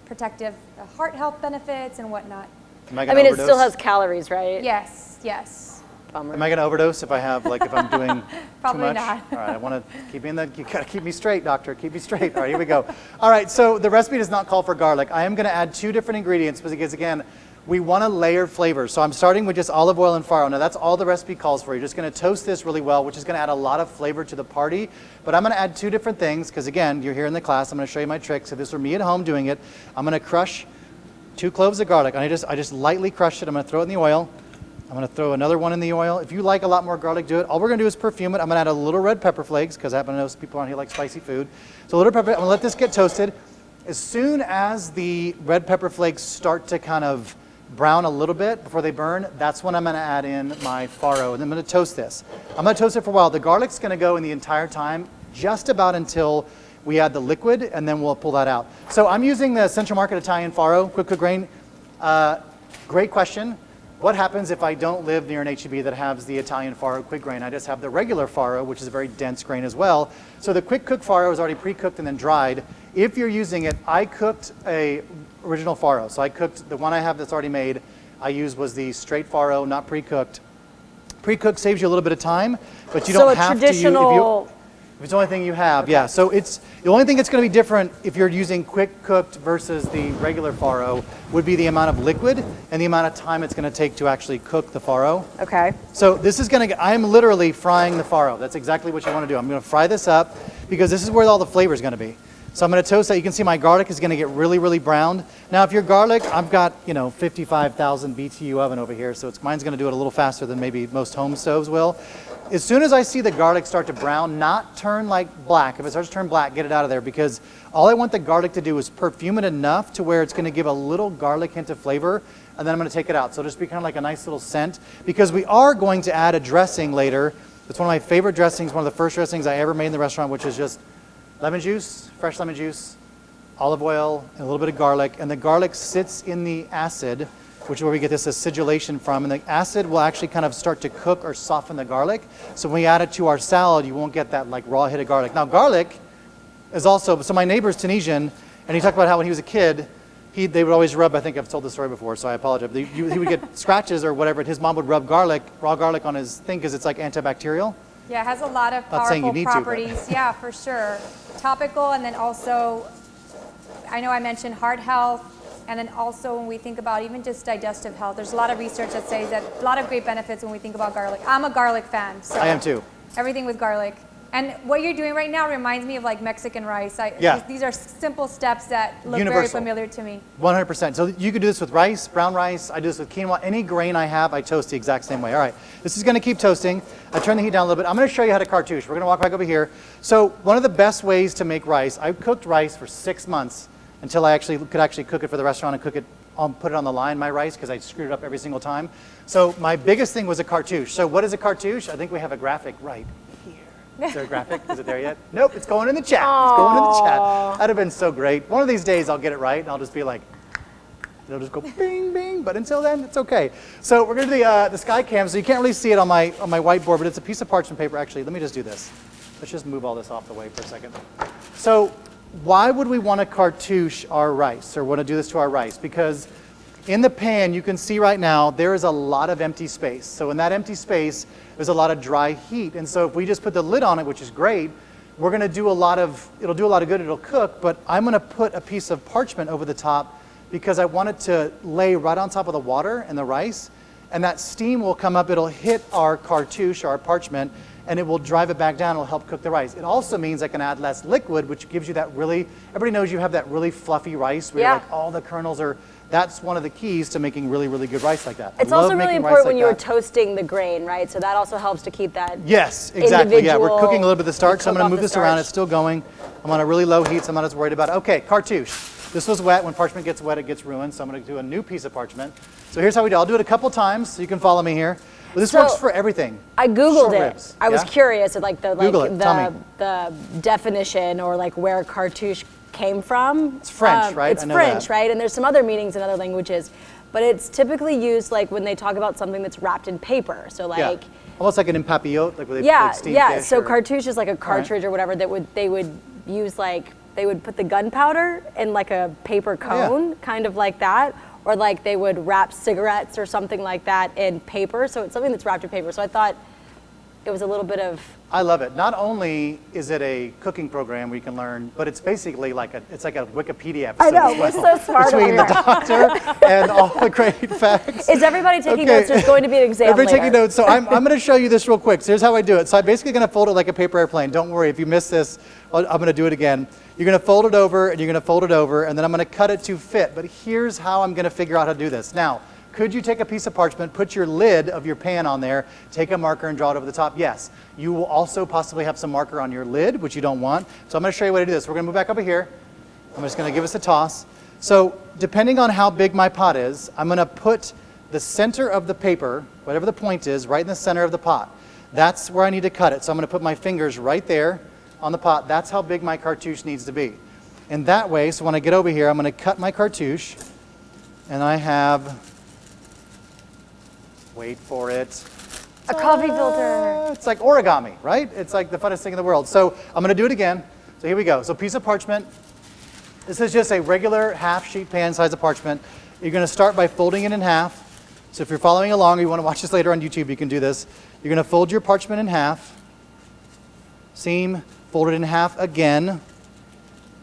protective heart health benefits and whatnot. I mean, it still has calories, right? Yes, yes. Bummer. Am I going to overdose if I have, like, if I'm doing Probably too much? not. All right, I want to keep me in the, you got to keep me straight, doctor. Keep me straight. All right, here we go. All right, so the recipe does not call for garlic. I am going to add 2 different ingredients because, again, we want to layer flavors. So I'm starting with just olive oil and Pharaoh. Now, that's all the recipe calls for. You're just going to toast this really well, which is going to add a lot of flavor to the party. But I'm going to add 2 different things because, again, you're here in the class. I'm going to show you my tricks. If this were me at home doing it, I'm going to crush 2 cloves of garlic. I just lightly crushed it. I'm going to throw it in the oil. I'm going to throw another one in the oil. If you like a lot more garlic, do it. All we're going to do is perfume it. I'm going to add a little red pepper flakes because I happen to know some people around here like spicy food. So a little pepper. I'm going to let this get toasted. As soon as the red pepper flakes start to kind of brown a little bit before they burn, that's when I'm going to add in my Pharaoh. And I'm going to toast this. I'm going to toast it for a while. The garlic's going to go in the entire time, just about until we add the liquid, and then we'll pull that out. So I'm using the Central Market Italian Pharaoh, quick cook grain. Great question. What happens if I don't live near an H-E-B that has the Italian Pharaoh quick grain? I just have the regular Pharaoh, which is a very dense grain as well. So the quick cook Pharaoh is already pre-cooked and then dried. If you're using it, I cooked a original Pharaoh. So I cooked, the one I have that's already made, I used was the straight Pharaoh, not pre-cooked. Pre-cooked saves you a little bit of time, but you don't have to. If it's the only thing you have, yeah. So it's the only thing that's going to be different if you're using quick cooked versus the regular Pharaoh would be the amount of liquid and the amount of time it's going to take to actually cook the Pharaoh. Okay. So this is going to, I am literally frying the Pharaoh. That's exactly what you want to do. I'm going to fry this up because this is where all the flavor is going to be. So I'm going to toast that. You can see my garlic is going to get really, really browned. Now, if your garlic, I've got, 55,000 BTU oven over here, so mine's going to do it a little faster than maybe most home stoves will. As soon as I see the garlic start to brown, not turn like black. If it starts to turn black, get it out of there because all I want the garlic to do is perfume it enough to where it's going to give a little garlic hint of flavor, and then I'm going to take it out. So it'll just be kind of like a nice little scent because we are going to add a dressing later. It's one of my favorite dressings, one of the first dressings I ever made in the restaurant, which is just lemon juice, fresh lemon juice, olive oil, and a little bit of garlic. And the garlic sits in the acid, which is where we get this acidulation from. And the acid will actually kind of start to cook or soften the garlic. So when we add it to our salad, you won't get that like raw hit of garlic. Now garlic is also, so my neighbor's Tunisian, and he talked about how when he was a kid, they would always rub, I think I've told the story before, so I apologize. He would get scratches or whatever, and his mom would rub raw garlic on his thing because it's like antibacterial. Yeah, it has a lot of Not saying you powerful need to, but- properties. Yeah, for sure. Topical, and then also, I know I mentioned heart health, and then also when we think about even just digestive health, there's a lot of research that says that a lot of great benefits when we think about garlic. I'm a garlic fan. So I am too. everything with garlic. And what you're doing right now reminds me of like Mexican rice. Yeah. These are simple steps that look very Universal. familiar to me. 100%. So you could do this with rice, brown rice. I do this with quinoa. Any grain I have, I toast the exact same way. All right, this is going to keep toasting. I turn the heat down a little bit. I'm going to show you how to cartouche. We're going to walk back over here. So one of the best ways to make rice, I cooked rice for 6 months until I could actually cook it for the restaurant and put it on the line, my rice, because I screwed it up every single time. So my biggest thing was a cartouche. So what is a cartouche? I think we have a graphic right here. Is there a graphic? Is it there yet? Nope, it's going in the chat. It's going in the chat. That'd have been so great. One of these days I'll get it right and I'll just be like, it'll just go bing, bing, but until then, it's okay. So we're gonna do the sky cam, so you can't really see it on my whiteboard, but it's a piece of parchment paper. Actually, let me just do this. Let's just move all this off the way for a second. So why would we want to cartouche our rice or want to do this to our rice? Because in the pan, you can see right now, there is a lot of empty space. So in that empty space, there's a lot of dry heat. And so if we just put the lid on it, which is great, we're going to do it'll do a lot of good, it'll cook, but I'm going to put a piece of parchment over the top because I want it to lay right on top of the water and the rice, and that steam will come up, it'll hit our cartouche, our parchment, and it will drive it back down, it'll help cook the rice. It also means I can add less liquid, which gives you that everybody knows you have that really fluffy rice where Yeah. like all the kernels are, that's one of the keys to making really, really good rice like that. It's I love also really making rice important when like you're that. toasting the grain, right? So that also helps to keep that. Yes, exactly. Yeah, we're cooking a little bit of the starch, so I'm cook going off to move the this around. starch. It's still going. I'm on a really low heat, so I'm not as worried about it. Okay, cartouche. This was wet. When parchment gets wet, it gets ruined, so I'm going to do a new piece of parchment. So here's how we do it. I'll do it a couple times, so you can follow me here. But this So, works for everything. I Googled Short it. ribs. I was Yeah? curious at Google it. Tell me. the definition or like where cartouche came from. It's French, right? It's I know French, that. right? And there's some other meanings in other languages, but it's typically used like when they talk about something that's wrapped in paper. So like. Yeah. Almost like an empapillote, like where they Yeah, like steam yeah. fish So or- cartouche is like a cartridge or whatever that they would use like they would put the gunpowder in like a paper yeah. cone, kind of like that, or like they would wrap cigarettes or something like that in paper. So it's something that's wrapped in paper. So I thought it was a little bit of. I love it. Not only is it a cooking program where you can learn, but it's basically like a Wikipedia episode. I know, as well, we're so smart over between the here. doctor and all the great facts. Is everybody taking Okay. notes? There's going to be an exam Everybody later. taking notes. So I'm going to show you this real quick. So here's how I do it. So I'm basically going to fold it like a paper airplane. Don't worry, if you miss this, I'm going to do it again. You're going to fold it over, and you're going to fold it over, and then I'm going to cut it to fit. But here's how I'm going to figure out how to do this. Now, could you take a piece of parchment, put your lid of your pan on there, take a marker and draw it over the top? Yes. You will also possibly have some marker on your lid, which you don't want. So I'm going to show you how to do this. We're going to move back over here. I'm just going to give us a toss. So depending on how big my pot is, I'm going to put the center of the paper, whatever the point is, right in the center of the pot. That's where I need to cut it. So I'm going to put my fingers right there on the pot. That's how big my cartouche needs to be. And that way, so when I get over here, I'm going to cut my cartouche, and I have, wait for it, A coffee filter. it's like origami, right? It's like the funnest thing in the world. So I'm going to do it again. So here we go. So piece of parchment. This is just a regular half sheet pan size of parchment. You're going to start by folding it in half. So if you're following along or you want to watch this later on YouTube, you can do this. You're going to fold your parchment in half. Seam, fold it in half again.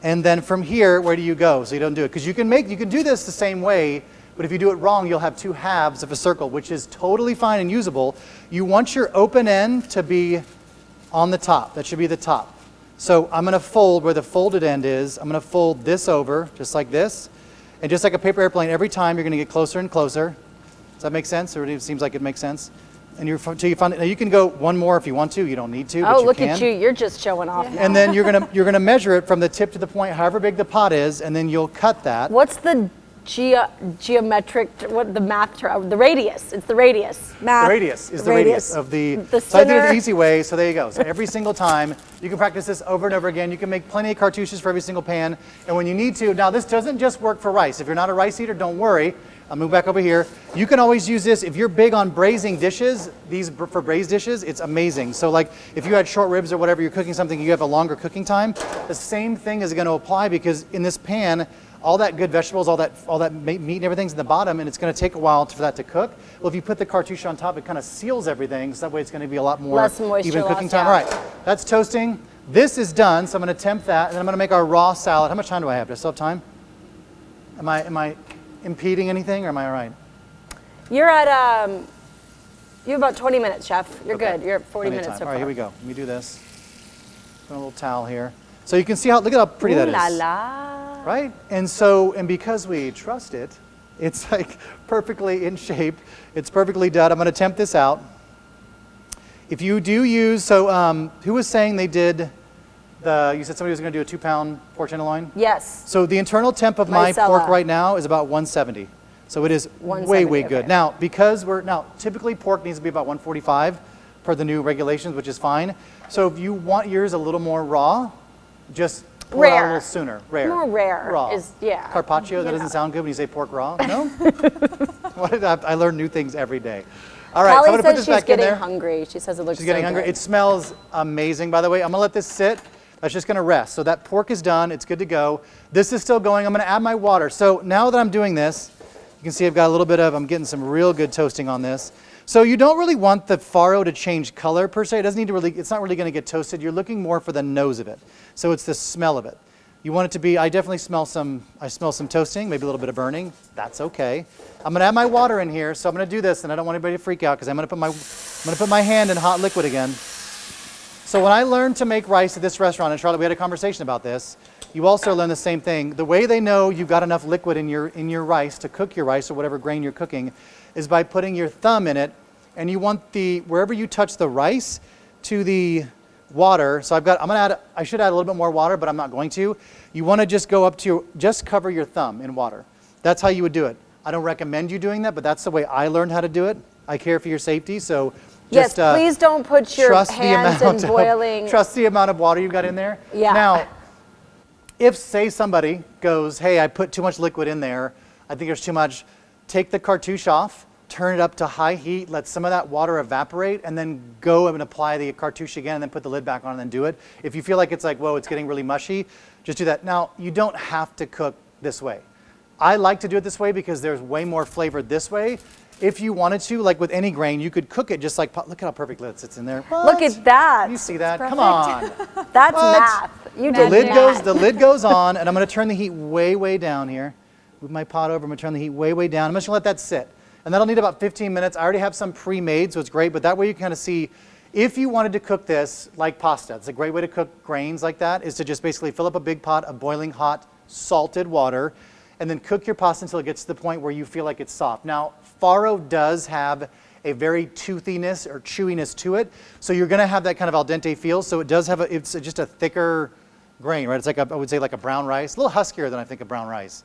And then from here, where do you go? So you don't do it. Because you can do this the same way, but if you do it wrong, you'll have two halves of a circle, which is totally fine and usable. You want your open end to be on the top. That should be the top. So I'm going to fold where the folded end is. I'm going to fold this over, just like this. And just like a paper airplane, every time you're going to get closer and closer. Does that make sense? Or it seems like it makes sense? And until you find it. Now you can go one more if you want to. You don't need to, but Oh, you look can. at you! You're just showing off now. And then you're gonna measure it from the tip to the point, however big the pot is, and then you'll cut that. What's the geometric? What the math term? The radius. It's the radius. Math. The radius is the radius of the. The So I did it center. the easy way. So there you go. So every single time you can practice this over and over again. You can make plenty of cartouches for every single pan, and when you need to. Now this doesn't just work for rice. If you're not a rice eater, don't worry. I'll move back over here. You can always use this if you're big on braising dishes. These for braised dishes, it's amazing. So like if you had short ribs or whatever, you're cooking something, you have a longer cooking time. The same thing is going to apply because in this pan, all that good vegetables, all that meat and everything's in the bottom, and it's going to take a while for that to cook. Well, if you put the cartouche on top, it kind of seals everything, so that way it's going to be a lot more less moisture even cooking time. loss, All right, that's toasting. This is done, so I'm going to temp that, and then I'm going to make our raw salad. How much time do I have? Do I still have time? Am I impeding anything, or am I all right? You're at, you have about 20 minutes, Chef. You're Okay. good. You're at 40 Plenty of minutes time. so All far. right, here we go. Let me do this. Put a little towel here. So you can see look at how pretty that is. Ooh la la. Right? And because we trust it, it's like perfectly in shape. It's perfectly done. I'm going to temp this out. If you do use, who was saying they did you said somebody was going to do a 2-pound pork tenderloin? Yes. So the internal temp of my Marcella. pork right now is about 170. So it is way, way good. okay. Now, typically pork needs to be about 145 per the new regulations, which is fine. So if you want yours a little more raw, just pull it out a little sooner. Rare. More rare Raw. is, yeah. Carpaccio, that doesn't sound good when you say pork raw. No? I learn new things every day. All right, Callie so I'm going to put says this she's back in getting there. hungry. She says it looks She's getting so hungry. good. It smells amazing, by the way. I'm going to let this sit. That's just going to rest. So that pork is done. It's good to go. This is still going. I'm going to add my water. So now that I'm doing this, you can see I've got a little bit I'm getting some real good toasting on this. So you don't really want the Pharaoh to change color per se. It doesn't need to it's not really going to get toasted. You're looking more for the nose of it. So it's the smell of it. You want it to be, I smell some toasting, maybe a little bit of burning. That's okay. I'm going to add my water in here. So I'm going to do this, and I don't want anybody to freak out because I'm going to put my hand in hot liquid again. So when I learned to make rice at this restaurant, and Charlotte, we had a conversation about this, you also learn the same thing. The way they know you've got enough liquid in your rice to cook your rice or whatever grain you're cooking is by putting your thumb in it, and you want wherever you touch the rice to the water. So I should add a little bit more water, but I'm not going to. You want to just go up to just cover your thumb in water. That's how you would do it. I don't recommend you doing that, but that's the way I learned how to do it. I care for your safety, so yes, please don't put your hands in boiling. Trust the amount of water you've got in there. Yeah. Now, if, say, somebody goes, hey, I put too much liquid in there, I think there's too much, take the cartouche off, turn it up to high heat, let some of that water evaporate, and then go and apply the cartouche again, and then put the lid back on and then do it. If you feel like it's like, whoa, it's getting really mushy, just do that. Now, you don't have to cook this way. I like to do it this way because there's way more flavor this way. If you wanted to, like with any grain, you could cook it just like, look at how perfectly it sits in there. What? Look at that. You see that? Come on. That's What? math. You The did lid math. goes on, and I'm going to turn the heat way, way down here. Move my pot over. I'm going to turn the heat way, way down. I'm just going to let that sit. And that'll need about 15 minutes. I already have some pre-made, so it's great. But that way you can kind of see, if you wanted to cook this like pasta, it's a great way to cook grains like that, is to just basically fill up a big pot of boiling hot, salted water, and then cook your pasta until it gets to the point where you feel like it's soft. Now, Pharaoh does have a very toothiness or chewiness to it, so you're going to have that kind of al dente feel. So it does have it's just a thicker grain, right? It's like I would say like a brown rice, a little huskier than I think of brown rice.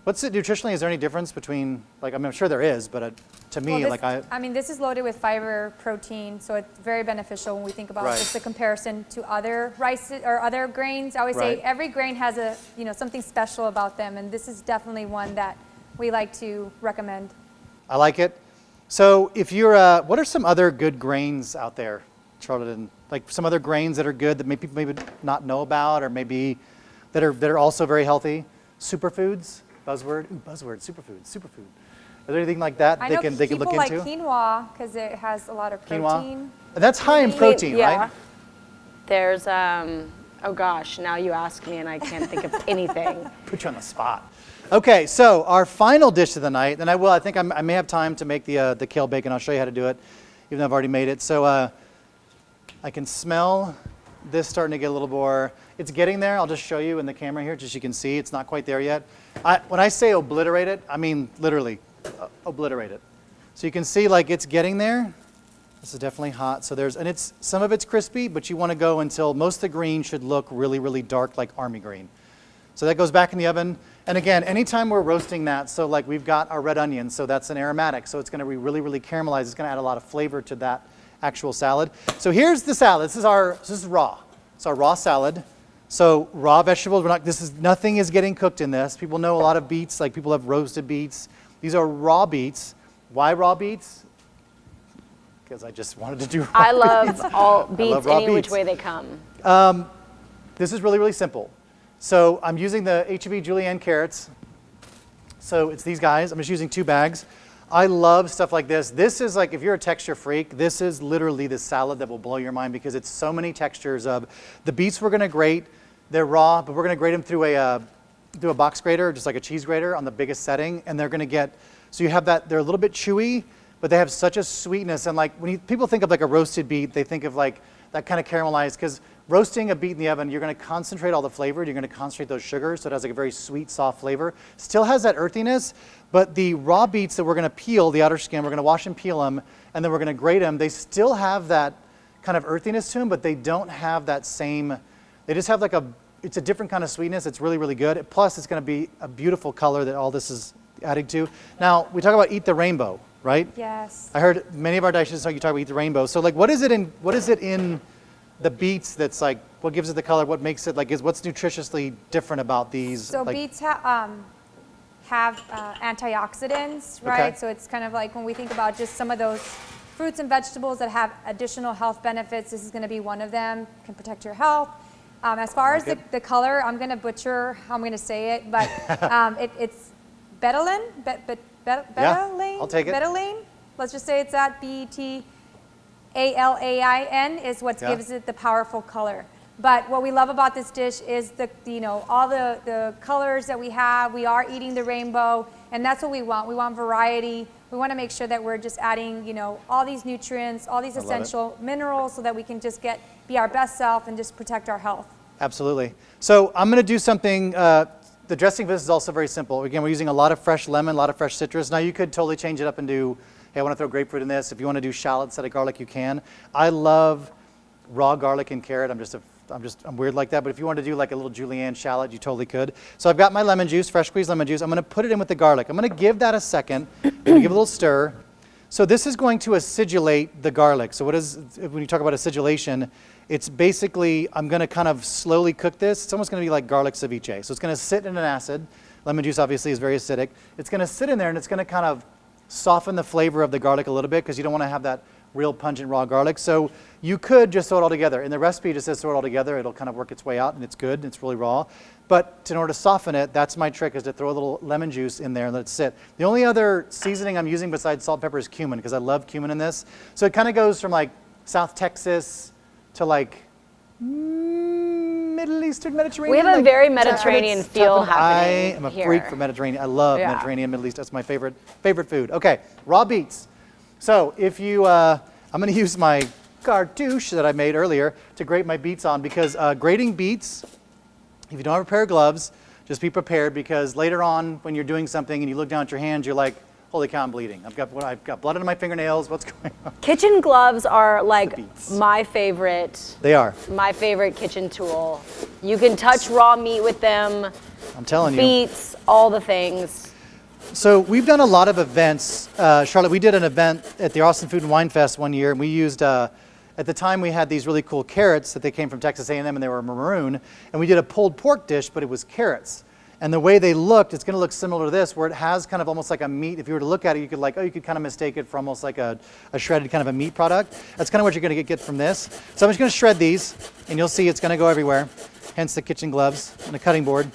What's it nutritionally? Is there any difference between, like, I'm sure there is, but to me, this is loaded with fiber, protein, so it's very beneficial when we think about just the comparison to other rices or other grains. I always say every grain has something special about them, and this is definitely one that we like to recommend. I like it. So if you're, what are some other good grains out there, Charlotte, and like some other grains that are good that people maybe not know about, or maybe that are also very healthy? Superfoods, buzzword, superfood. Are there anything like that they can look into? People like quinoa because it has a lot of protein. Quinoa? That's high in protein, right? There's, oh gosh, now you ask me and I can't think of anything. Put you on the spot. Okay, so our final dish of the night, and I think I may have time to make the kale bacon. I'll show you how to do it, even though I've already made it. So I can smell this starting to get a little more, it's getting there. I'll just show you in the camera here, just so you can see. It's not quite there yet. When I say obliterate it, I mean literally obliterate it. So you can see like it's getting there. This is definitely hot. So some of it's crispy, but you want to go until most of the green should look really, really dark, like army green. So that goes back in the oven. And again, anytime we're roasting that, so like we've got our red onion, so that's an aromatic, so it's going to be really, really caramelized. It's going to add a lot of flavor to that actual salad. So here's the salad. This is raw. It's our raw salad. So raw vegetables. Nothing is getting cooked in this. People know a lot of beets, like people have roasted beets. These are raw beets. Why raw beets? Because I just wanted to do raw I love beets. all beets I love raw any which beets. way they come. This is really, really simple. So I'm using the H-E-B julienne carrots. So it's these guys. I'm just using 2 bags. I love stuff like this. This is like, if you're a texture freak, this is literally the salad that will blow your mind because it's so many textures of, the beets we're gonna grate, they're raw, but we're gonna grate them through a box grater, just like a cheese grater on the biggest setting, and they're gonna get, so you have that, they're a little bit chewy, but they have such a sweetness, and like, when people think of like a roasted beet, they think of like that kind of caramelized, because roasting a beet in the oven, you're gonna concentrate all the flavor, you're gonna concentrate those sugars, so it has like a very sweet, soft flavor. Still has that earthiness, but the raw beets that we're gonna peel, the outer skin, we're gonna wash and peel them, and then we're gonna grate them, they still have that kind of earthiness to them, but they don't have that same, they just have like it's a different kind of sweetness, it's really, really good. Plus, it's gonna be a beautiful color that all this is adding to. Now, we talk about eat the rainbow, right? Yes. I heard many of our dietitians talk about eat the rainbow. So like, what is it in the beets that's like, what gives it the color, what makes it like, what's nutritiously different about these? So like, beets have antioxidants, right? Okay. So it's kind of like when we think about just some of those fruits and vegetables that have additional health benefits, this is going to be one of them, can protect your health. As far as the color, I'm going to butcher how I'm going to say it, but it's betalain, betalain, I'll take it. Betalain, let's just say it's that, Betalain is what gives it the powerful color. But what we love about this dish is all the colors that we have. We are eating the rainbow, and that's what we want. We want variety. We want to make sure that we're just adding, all these nutrients, all these essential minerals, so that we can just be our best self and just protect our health. Absolutely. So I'm going to do something. The dressing for this is also very simple. Again, we're using a lot of fresh lemon, a lot of fresh citrus. Now you could totally change it up and do, hey, I want to throw grapefruit in this. If you want to do shallot instead of garlic, you can. I love raw garlic and carrot. I'm weird like that, but if you want to do like a little julienne shallot, you totally could. So I've got my lemon juice, fresh squeezed lemon juice. I'm going to put it in with the garlic. I'm going to give that a second. I'm going to give it a little stir. So this is going to acidulate the garlic. So when you talk about acidulation, it's basically, I'm going to kind of slowly cook this. It's almost going to be like garlic ceviche. So it's going to sit in an acid. Lemon juice obviously is very acidic. It's going to sit in there and it's going to kind of soften the flavor of the garlic a little bit because you don't want to have that real pungent raw garlic. So you could just throw it all together. In the recipe, it just says throw it all together. It'll kind of work its way out and it's good. It's really raw. But in order to soften it, that's my trick, is to throw a little lemon juice in there and let it sit. The only other seasoning I'm using besides salt and pepper is cumin, because I love cumin in this. So it kind of goes from like South Texas to like Middle Eastern, Mediterranean. We have a like very Mediterranean feel happening. I am a here. freak for Mediterranean. I love Mediterranean, Middle East. That's my favorite food. Okay, raw beets. So if you, I'm going to use my cartouche that I made earlier to grate my beets on, because grating beets, if you don't have a pair of gloves, just be prepared, because later on when you're doing something and you look down at your hands, you're like, holy cow, I'm bleeding. I've got blood on my fingernails. What's going on? Kitchen gloves are like my favorite. They are. My favorite kitchen tool. You can touch raw meat with them. I'm telling you. Beets, all the things. So we've done a lot of events. Charlotte, we did an event at the Austin Food and Wine Fest one year, and we used, at the time we had these really cool carrots that they came from Texas A&M, and they were maroon, and we did a pulled pork dish, but it was carrots. And the way they looked, it's going to look similar to this, where it has kind of almost like a meat. If you were to look at it, you could kind of mistake it for almost like a shredded kind of a meat product. That's kind of what you're going to get from this. So I'm just going to shred these, and you'll see it's going to go everywhere, hence the kitchen gloves and the cutting board.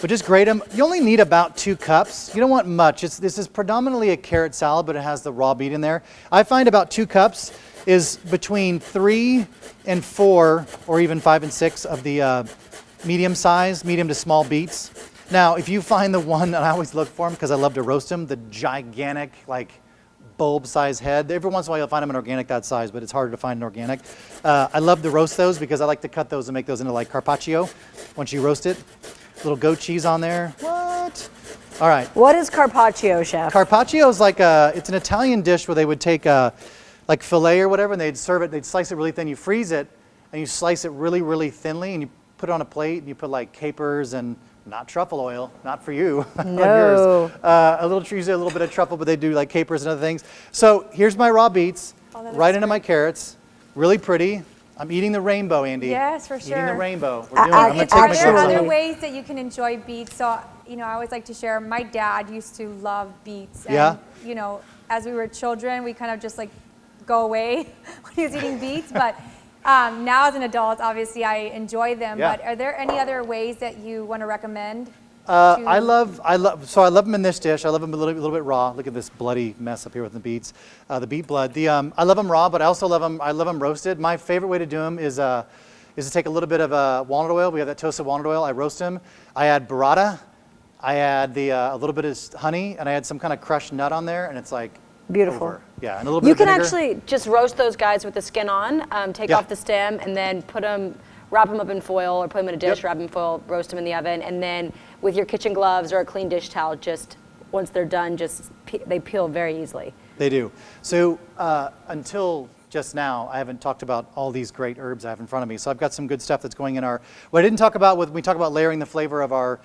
But just grate them. You only need about 2 cups. You don't want much. This is predominantly a carrot salad, but it has the raw beet in there. I find about 2 cups is between 3 and 4, or even 5 and 6 of the medium to small beets. Now, if you find the one, and I always look for them because I love to roast them, the gigantic, like bulb-sized head. Every once in a while you'll find them in organic that size, but it's harder to find an organic. I love to roast those because I like to cut those and make those into like carpaccio once you roast it. Little goat cheese on there. What? All right. What is carpaccio, chef? Carpaccio is like it's an Italian dish where they would take like filet or whatever, and they'd serve it, they'd slice it really thin, you freeze it, and you slice it really, really thinly, and you put it on a plate, and you put like capers and not truffle oil, not for you, on yours. A little bit of truffle, but they do like capers and other things. So here's my raw beets, right into my carrots, really pretty. I'm eating the rainbow, Andi. Yes, for sure. Eating the rainbow. We're doing it. I'm gonna take my Are there gloves other off. ways that you can enjoy beets? So, I always like to share, my dad used to love beets. And, Yeah. as we were children, we kind of just like go away when he was eating beets. But Now as an adult, obviously I enjoy them, Yeah. but are there any other ways that you want to recommend? I love them in this dish. I love them a little bit raw. Look at this bloody mess up here with the beets, the beet blood. I love them raw, but I also love them. I love them roasted. My favorite way to do them is to take a little bit of walnut oil. We have that toasted walnut oil. I roast them. I add burrata. I add a little bit of honey, and I add some kind of crushed nut on there, and it's like Beautiful. over. Yeah, and a little bit You of can vinegar. actually just roast those guys with the skin on, take Yeah. off the stem, and then wrap them up in foil or put them in a dish, Yep. wrap them in foil, roast them in the oven, and then with your kitchen gloves or a clean dish towel, just once they're done, they peel very easily. They do. So until just now, I haven't talked about all these great herbs I have in front of me. So I've got some good stuff that's going in our. What I didn't talk about when we talk about layering the flavor of our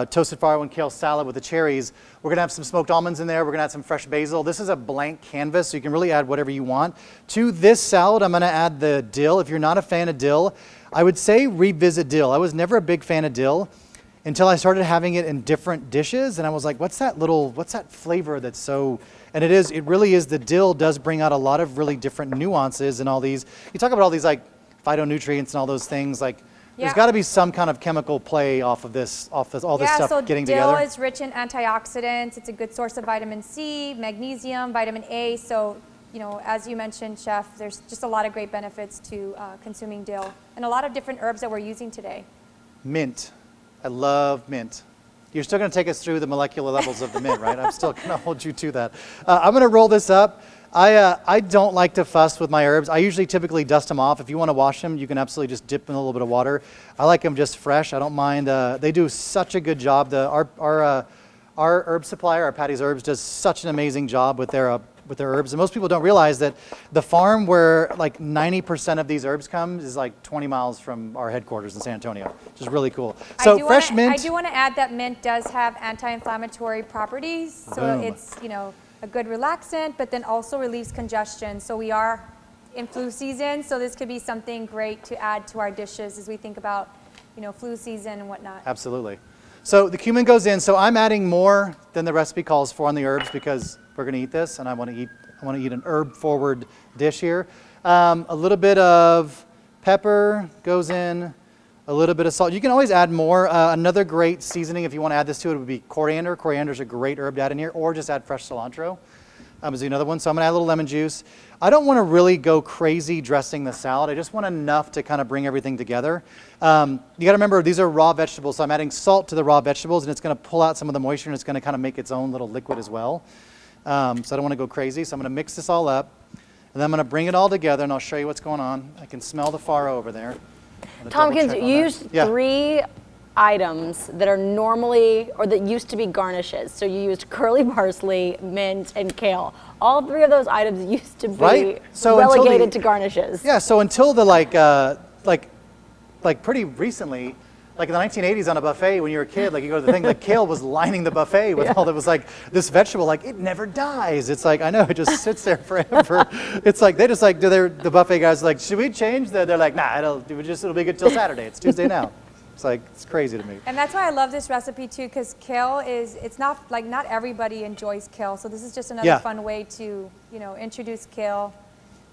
toasted Pharaoh and kale salad with the cherries. We're gonna have some smoked almonds in there. We're gonna add some fresh basil. This is a blank canvas, so you can really add whatever you want. To this salad, I'm gonna add the dill. If you're not a fan of dill, I would say revisit dill. I was never a big fan of dill until I started having it in different dishes, and I was like, what's that flavor that's so, and it really is, the dill does bring out a lot of really different nuances in all these. You talk about all these like phytonutrients and all those things, like there's Yeah. got to be some kind of chemical play off of all this stuff so getting dill together. is rich in antioxidants. It's a good source of vitamin C, magnesium, vitamin A. So, as you mentioned, Chef, there's just a lot of great benefits to consuming dill and a lot of different herbs that we're using today. Mint. I love mint. You're still going to take us through the molecular levels of the mint, right? I'm still going to hold you to that. I'm going to roll this up. I don't like to fuss with my herbs. I usually typically dust them off. If you want to wash them, you can absolutely just dip in a little bit of water. I like them just fresh. I don't mind. They do such a good job. Our herb supplier, our Patty's Herbs, does such an amazing job with their herbs. And most people don't realize that the farm where like 90% of these herbs come is like 20 miles from our headquarters in San Antonio, which is really cool. So fresh mint. I do want to add that mint does have anti-inflammatory properties. So Boom. it's, a good relaxant, but then also relieves congestion. So we are in flu season, so this could be something great to add to our dishes as we think about, flu season and whatnot. Absolutely. So the cumin goes in. So I'm adding more than the recipe calls for on the herbs because we're going to eat this, and I want to eat an herb-forward dish here. A little bit of pepper goes in. A little bit of salt. You can always add more. Another great seasoning, if you want to add this to it, would be coriander. Coriander is a great herb to add in here, or just add fresh cilantro. Is another one. So I'm going to add a little lemon juice. I don't want to really go crazy dressing the salad. I just want enough to kind of bring everything together. You got to remember, these are raw vegetables, so I'm adding salt to the raw vegetables, and it's going to pull out some of the moisture, and it's going to kind of make its own little liquid as well. So I don't want to go crazy. So I'm going to mix this all up, and then I'm going to bring it all together, and I'll show you what's going on. I can smell the Pharaoh over there. Tompkins, you used 3 items that are normally, or that used to be garnishes. So you used curly parsley, mint, and kale. All 3 of those items used to be relegated to garnishes. Yeah, so until the pretty recently, like in the 1980s on a buffet when you were a kid, like you go to the thing, like kale was lining the buffet with all that was like this vegetable, like it never dies. It's like, I know, it just sits there forever. It's like, they just like, the buffet guys are like, should we change that? They're like, nah, it'll be good till Saturday. It's Tuesday now. It's like, it's crazy to me. And that's why I love this recipe too, because kale it's not everybody enjoys kale. So this is just another fun way to, introduce kale.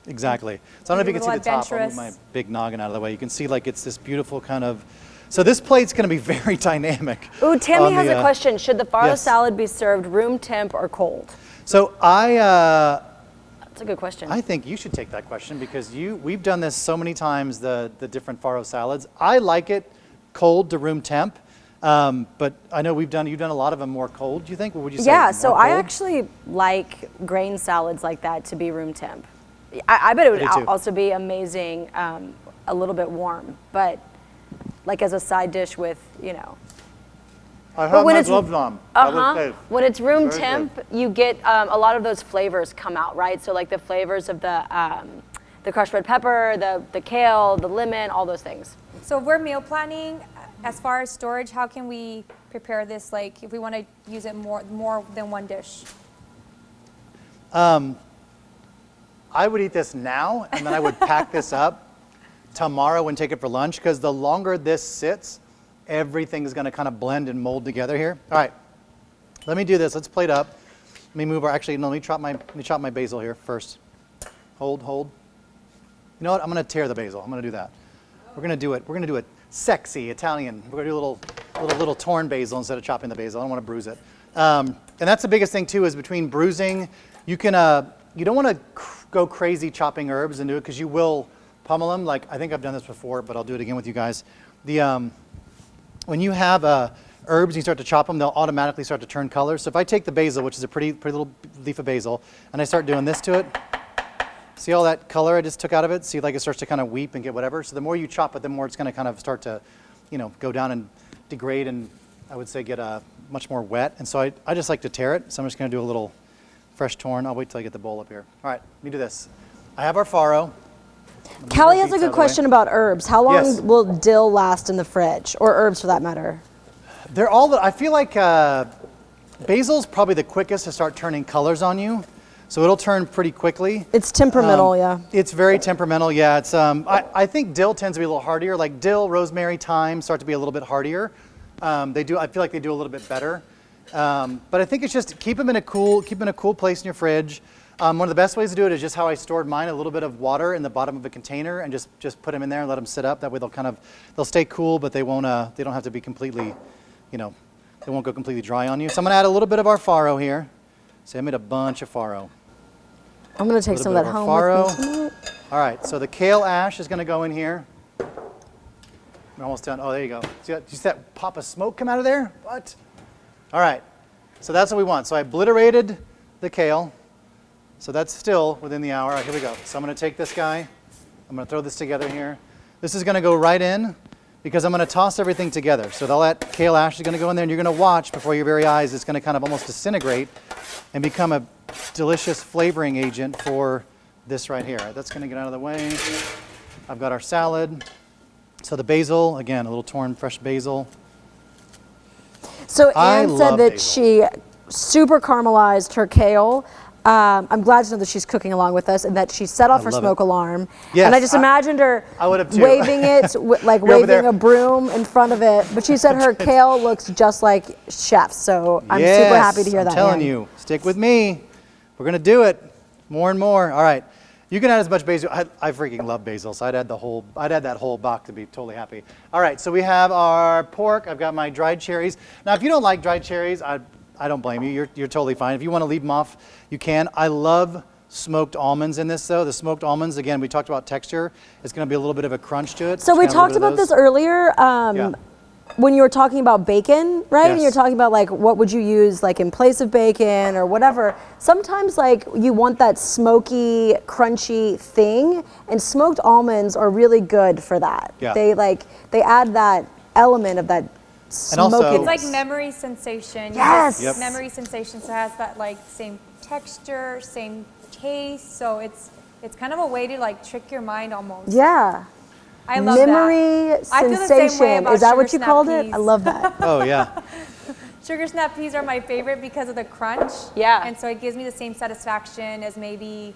Exactly. So I don't know if you can see the top. I'll move my big noggin out of the way. You can see like it's this beautiful kind of, so this plate's going to be very dynamic. Ooh, Tammy has a question. Should the Pharaoh salad be served room temp or cold? So That's a good question. I think you should take that question because we've done this so many times, the different Pharaoh salads. I like it cold to room temp, but I know you've done a lot of them more cold. Do you think? What would you say? Yeah, so I cold? actually like grain salads like that to be room temp. I bet it would also be amazing a little bit warm, but like as a side dish with, I have my gloves on. When it's room temp, you get a lot of those flavors come out, right? So like the flavors of the crushed red pepper, the kale, the lemon, all those things. So if we're meal planning, as far as storage, how can we prepare this? Like if we want to use it more than one dish? I would eat this now, and then I would pack this up tomorrow and take it for lunch, because the longer this sits, everything is going to kind of blend and mold together here. All right, let me do this. Let's plate up. Let me move our, actually, no, let me chop my basil here first. Hold. You know what? I'm gonna tear the basil. I'm gonna do that. We're gonna do it sexy Italian. We're gonna do a little torn basil instead of chopping the basil. I don't want to bruise it. And that's the biggest thing too, is between bruising, you can you don't want to go crazy chopping herbs and do it, because you will pummel them. Like, I think I've done this before, but I'll do it again with you guys. When you have herbs and you start to chop them, they'll automatically start to turn color. So if I take the basil, which is a pretty little leaf of basil, and I start doing this to it, see all that color I just took out of it? See, like, it starts to kind of weep and get whatever. So the more you chop it, the more it's going to kind of start to, go down and degrade, and I would say get much more wet. And so I just like to tear it. So I'm just going to do a little fresh torn. I'll wait till I get the bowl up here. All right, let me do this. I have our Pharaoh. Callie has a good question about herbs. How long Yes. will dill last in the fridge, or herbs for that matter? They're all, I feel like basil's probably the quickest to start turning colors on you. So it'll turn pretty quickly. It's temperamental, yeah. It's very temperamental, yeah. It's I think dill tends to be a little hardier. Like dill, rosemary, thyme start to be a little bit hardier. I feel like they do a little bit better. But I think it's just keep them in a cool place in your fridge. One of the best ways to do it is just how I stored mine: a little bit of water in the bottom of a container, and just put them in there and let them sit up. That way they'll stay cool, but they won't. They don't have to be completely, they won't go completely dry on you. So I'm gonna add a little bit of our Pharaoh here. See, I made a bunch of Pharaoh. I'm going to take some of that home with me tonight. All right, so the kale ash is going to go in here. We're almost done. Oh, there you go. See that? Did you see that pop of smoke come out of there? What? All right, so that's what we want. So I obliterated the kale. So that's still within the hour. All right, here we go. So I'm going to take this guy. I'm going to throw this together here. This is going to go right in, because I'm going to toss everything together. So all that kale ash is going to go in there, and you're going to watch before your very eyes. It's going to kind of almost disintegrate and become a delicious flavoring agent for this right here. All right, that's going to get out of the way. I've got our salad. So the basil, again, a little torn fresh basil. So I Anne said love that basil. she super caramelized her kale. I'm glad to know that she's cooking along with us and that she set off her love smoke it. alarm. Yes, and I just imagined her I would have too. waving it, like You're over waving there. a broom in front of it. But she said her kale looks just like chef's. So I'm super happy to hear that. I'm telling Anne. you, stick with me. We're going to do it more and more. All right. You can add as much basil. I freaking love basil, so I'd add that whole box to be totally happy. All right, so we have our pork. I've got my dried cherries. Now, if you don't like dried cherries, I don't blame you. You're totally fine. If you want to leave them off, you can. I love smoked almonds in this, though. The smoked almonds, again, we talked about texture. It's going to be a little bit of a crunch to it. So we Just gonna have talked a little about bit of this earlier. Yeah. When you were talking about bacon, right? Yes. And you're talking about like what would you use like in place of bacon or whatever. Sometimes like you want that smoky, crunchy thing, and smoked almonds are really good for that. Yeah. They add that element of that also- smokiness. It's like memory sensation. Yes. Yep. Memory sensation, so it has that like same texture, same taste. So it's kind of a way to like trick your mind almost. Yeah. I love Memory that. I feel the same way sensation. about Is that what sugar you snap called it? peas. I love that. Oh, yeah. Sugar snap peas are my favorite because of the crunch. Yeah. And so it gives me the same satisfaction as maybe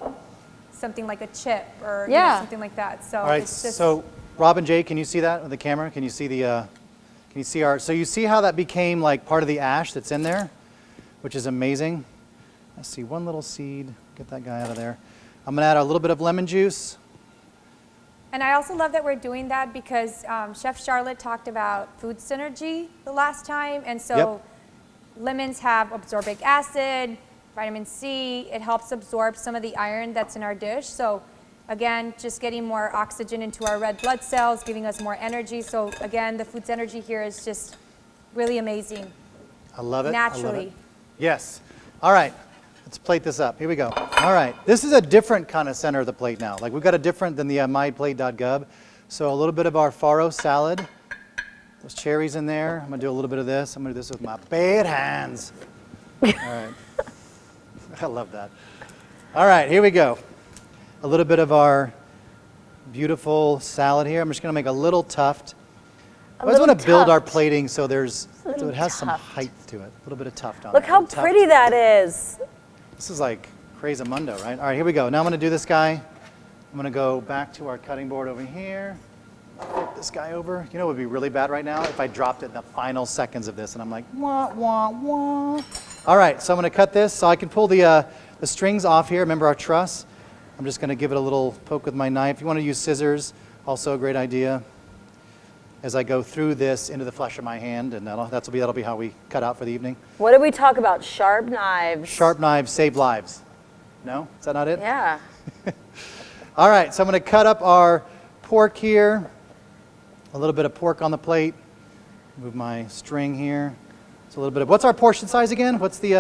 something like a chip or Yeah. something like that. So All right, it's just so Rob and Jay, can you see that with the camera? Can you see our, so you see how that became like part of the ash that's in there, which is amazing. I see one little seed. Get that guy out of there. I'm gonna add a little bit of lemon juice. And I also love that we're doing that because Chef Charlotte talked about food synergy the last time. And so Yep. lemons have absorbic acid, vitamin C. It helps absorb some of the iron that's in our dish. So again, just getting more oxygen into our red blood cells, giving us more energy. So again, the food synergy here is just really amazing. I love it. I love Naturally. it. Yes. All right. Let's plate this up. Here we go. All right. This is a different kind of center of the plate now. Like we've got a different than the myplate.gov. So a little bit of our Pharaoh salad. Those cherries in there. I'm going to do a little bit of this. I'm going to do this with my bare hands. All right. I love that. All right. Here we go. A little bit of our beautiful salad here. I'm just going to make a little tuft. I always want to build our plating so it has some height to it. A little bit of tuft on it. Look how Tuft. pretty that is. This is like crazy-mundo, right? All right, here we go. Now I'm going to do this guy. I'm going to go back to our cutting board over here. Flip this guy over. You know what would be really bad right now? If I dropped it in the final seconds of this and I'm like, wah, wah, wah. All right, so I'm going to cut this so I can pull the strings off here. Remember our truss? I'm just going to give it a little poke with my knife. You want to use scissors, also a great idea, as I go through this into the flesh of my hand, and that'll be how we cut out for the evening. What did we talk about? Sharp knives. Sharp knives save lives. No? Is that not it? Yeah. All right, so I'm going to cut up our pork here. A little bit of pork on the plate. Move my string here. It's a little bit of, what's our portion size again? What's the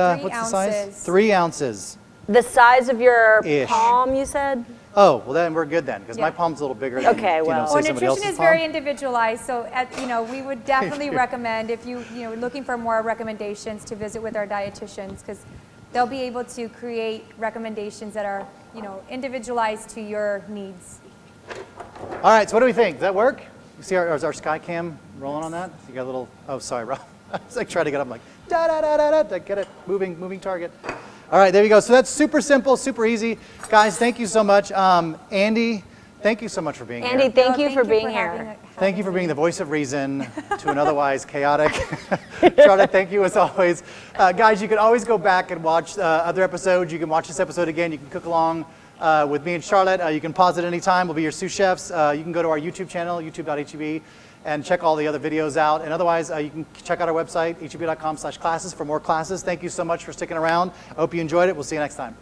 size? 3 ounces. The size of your Ish. palm, you said? Oh, well then we're good then, because my Yeah. palm's a little bigger than, Okay, well. say Well, somebody nutrition else's is palm. very individualized, so we would definitely recommend if you looking for more recommendations to visit with our dietitians, because they'll be able to create recommendations that are individualized to your needs. All right, so what do we think? Does that work? You see our sky cam rolling on that? You got a little, oh, sorry, Rob. I was like trying to get up, I'm like, da-da-da-da-da, get it, moving target. All right, there you go. So that's super simple, super easy. Guys, thank you so much. Andi, thank you so much for being here. Andi, thank you for being here. Thank you for being the voice of reason to an otherwise chaotic. Charlotte, thank you as always. Guys, you can always go back and watch other episodes. You can watch this episode again. You can cook along with me and Charlotte. You can pause at any time. We'll be your sous chefs. You can go to our YouTube channel, youtube.heb, and check all the other videos out. And otherwise, you can check out our website, heb.com/classes for more classes. Thank you so much for sticking around. I hope you enjoyed it. We'll see you next time.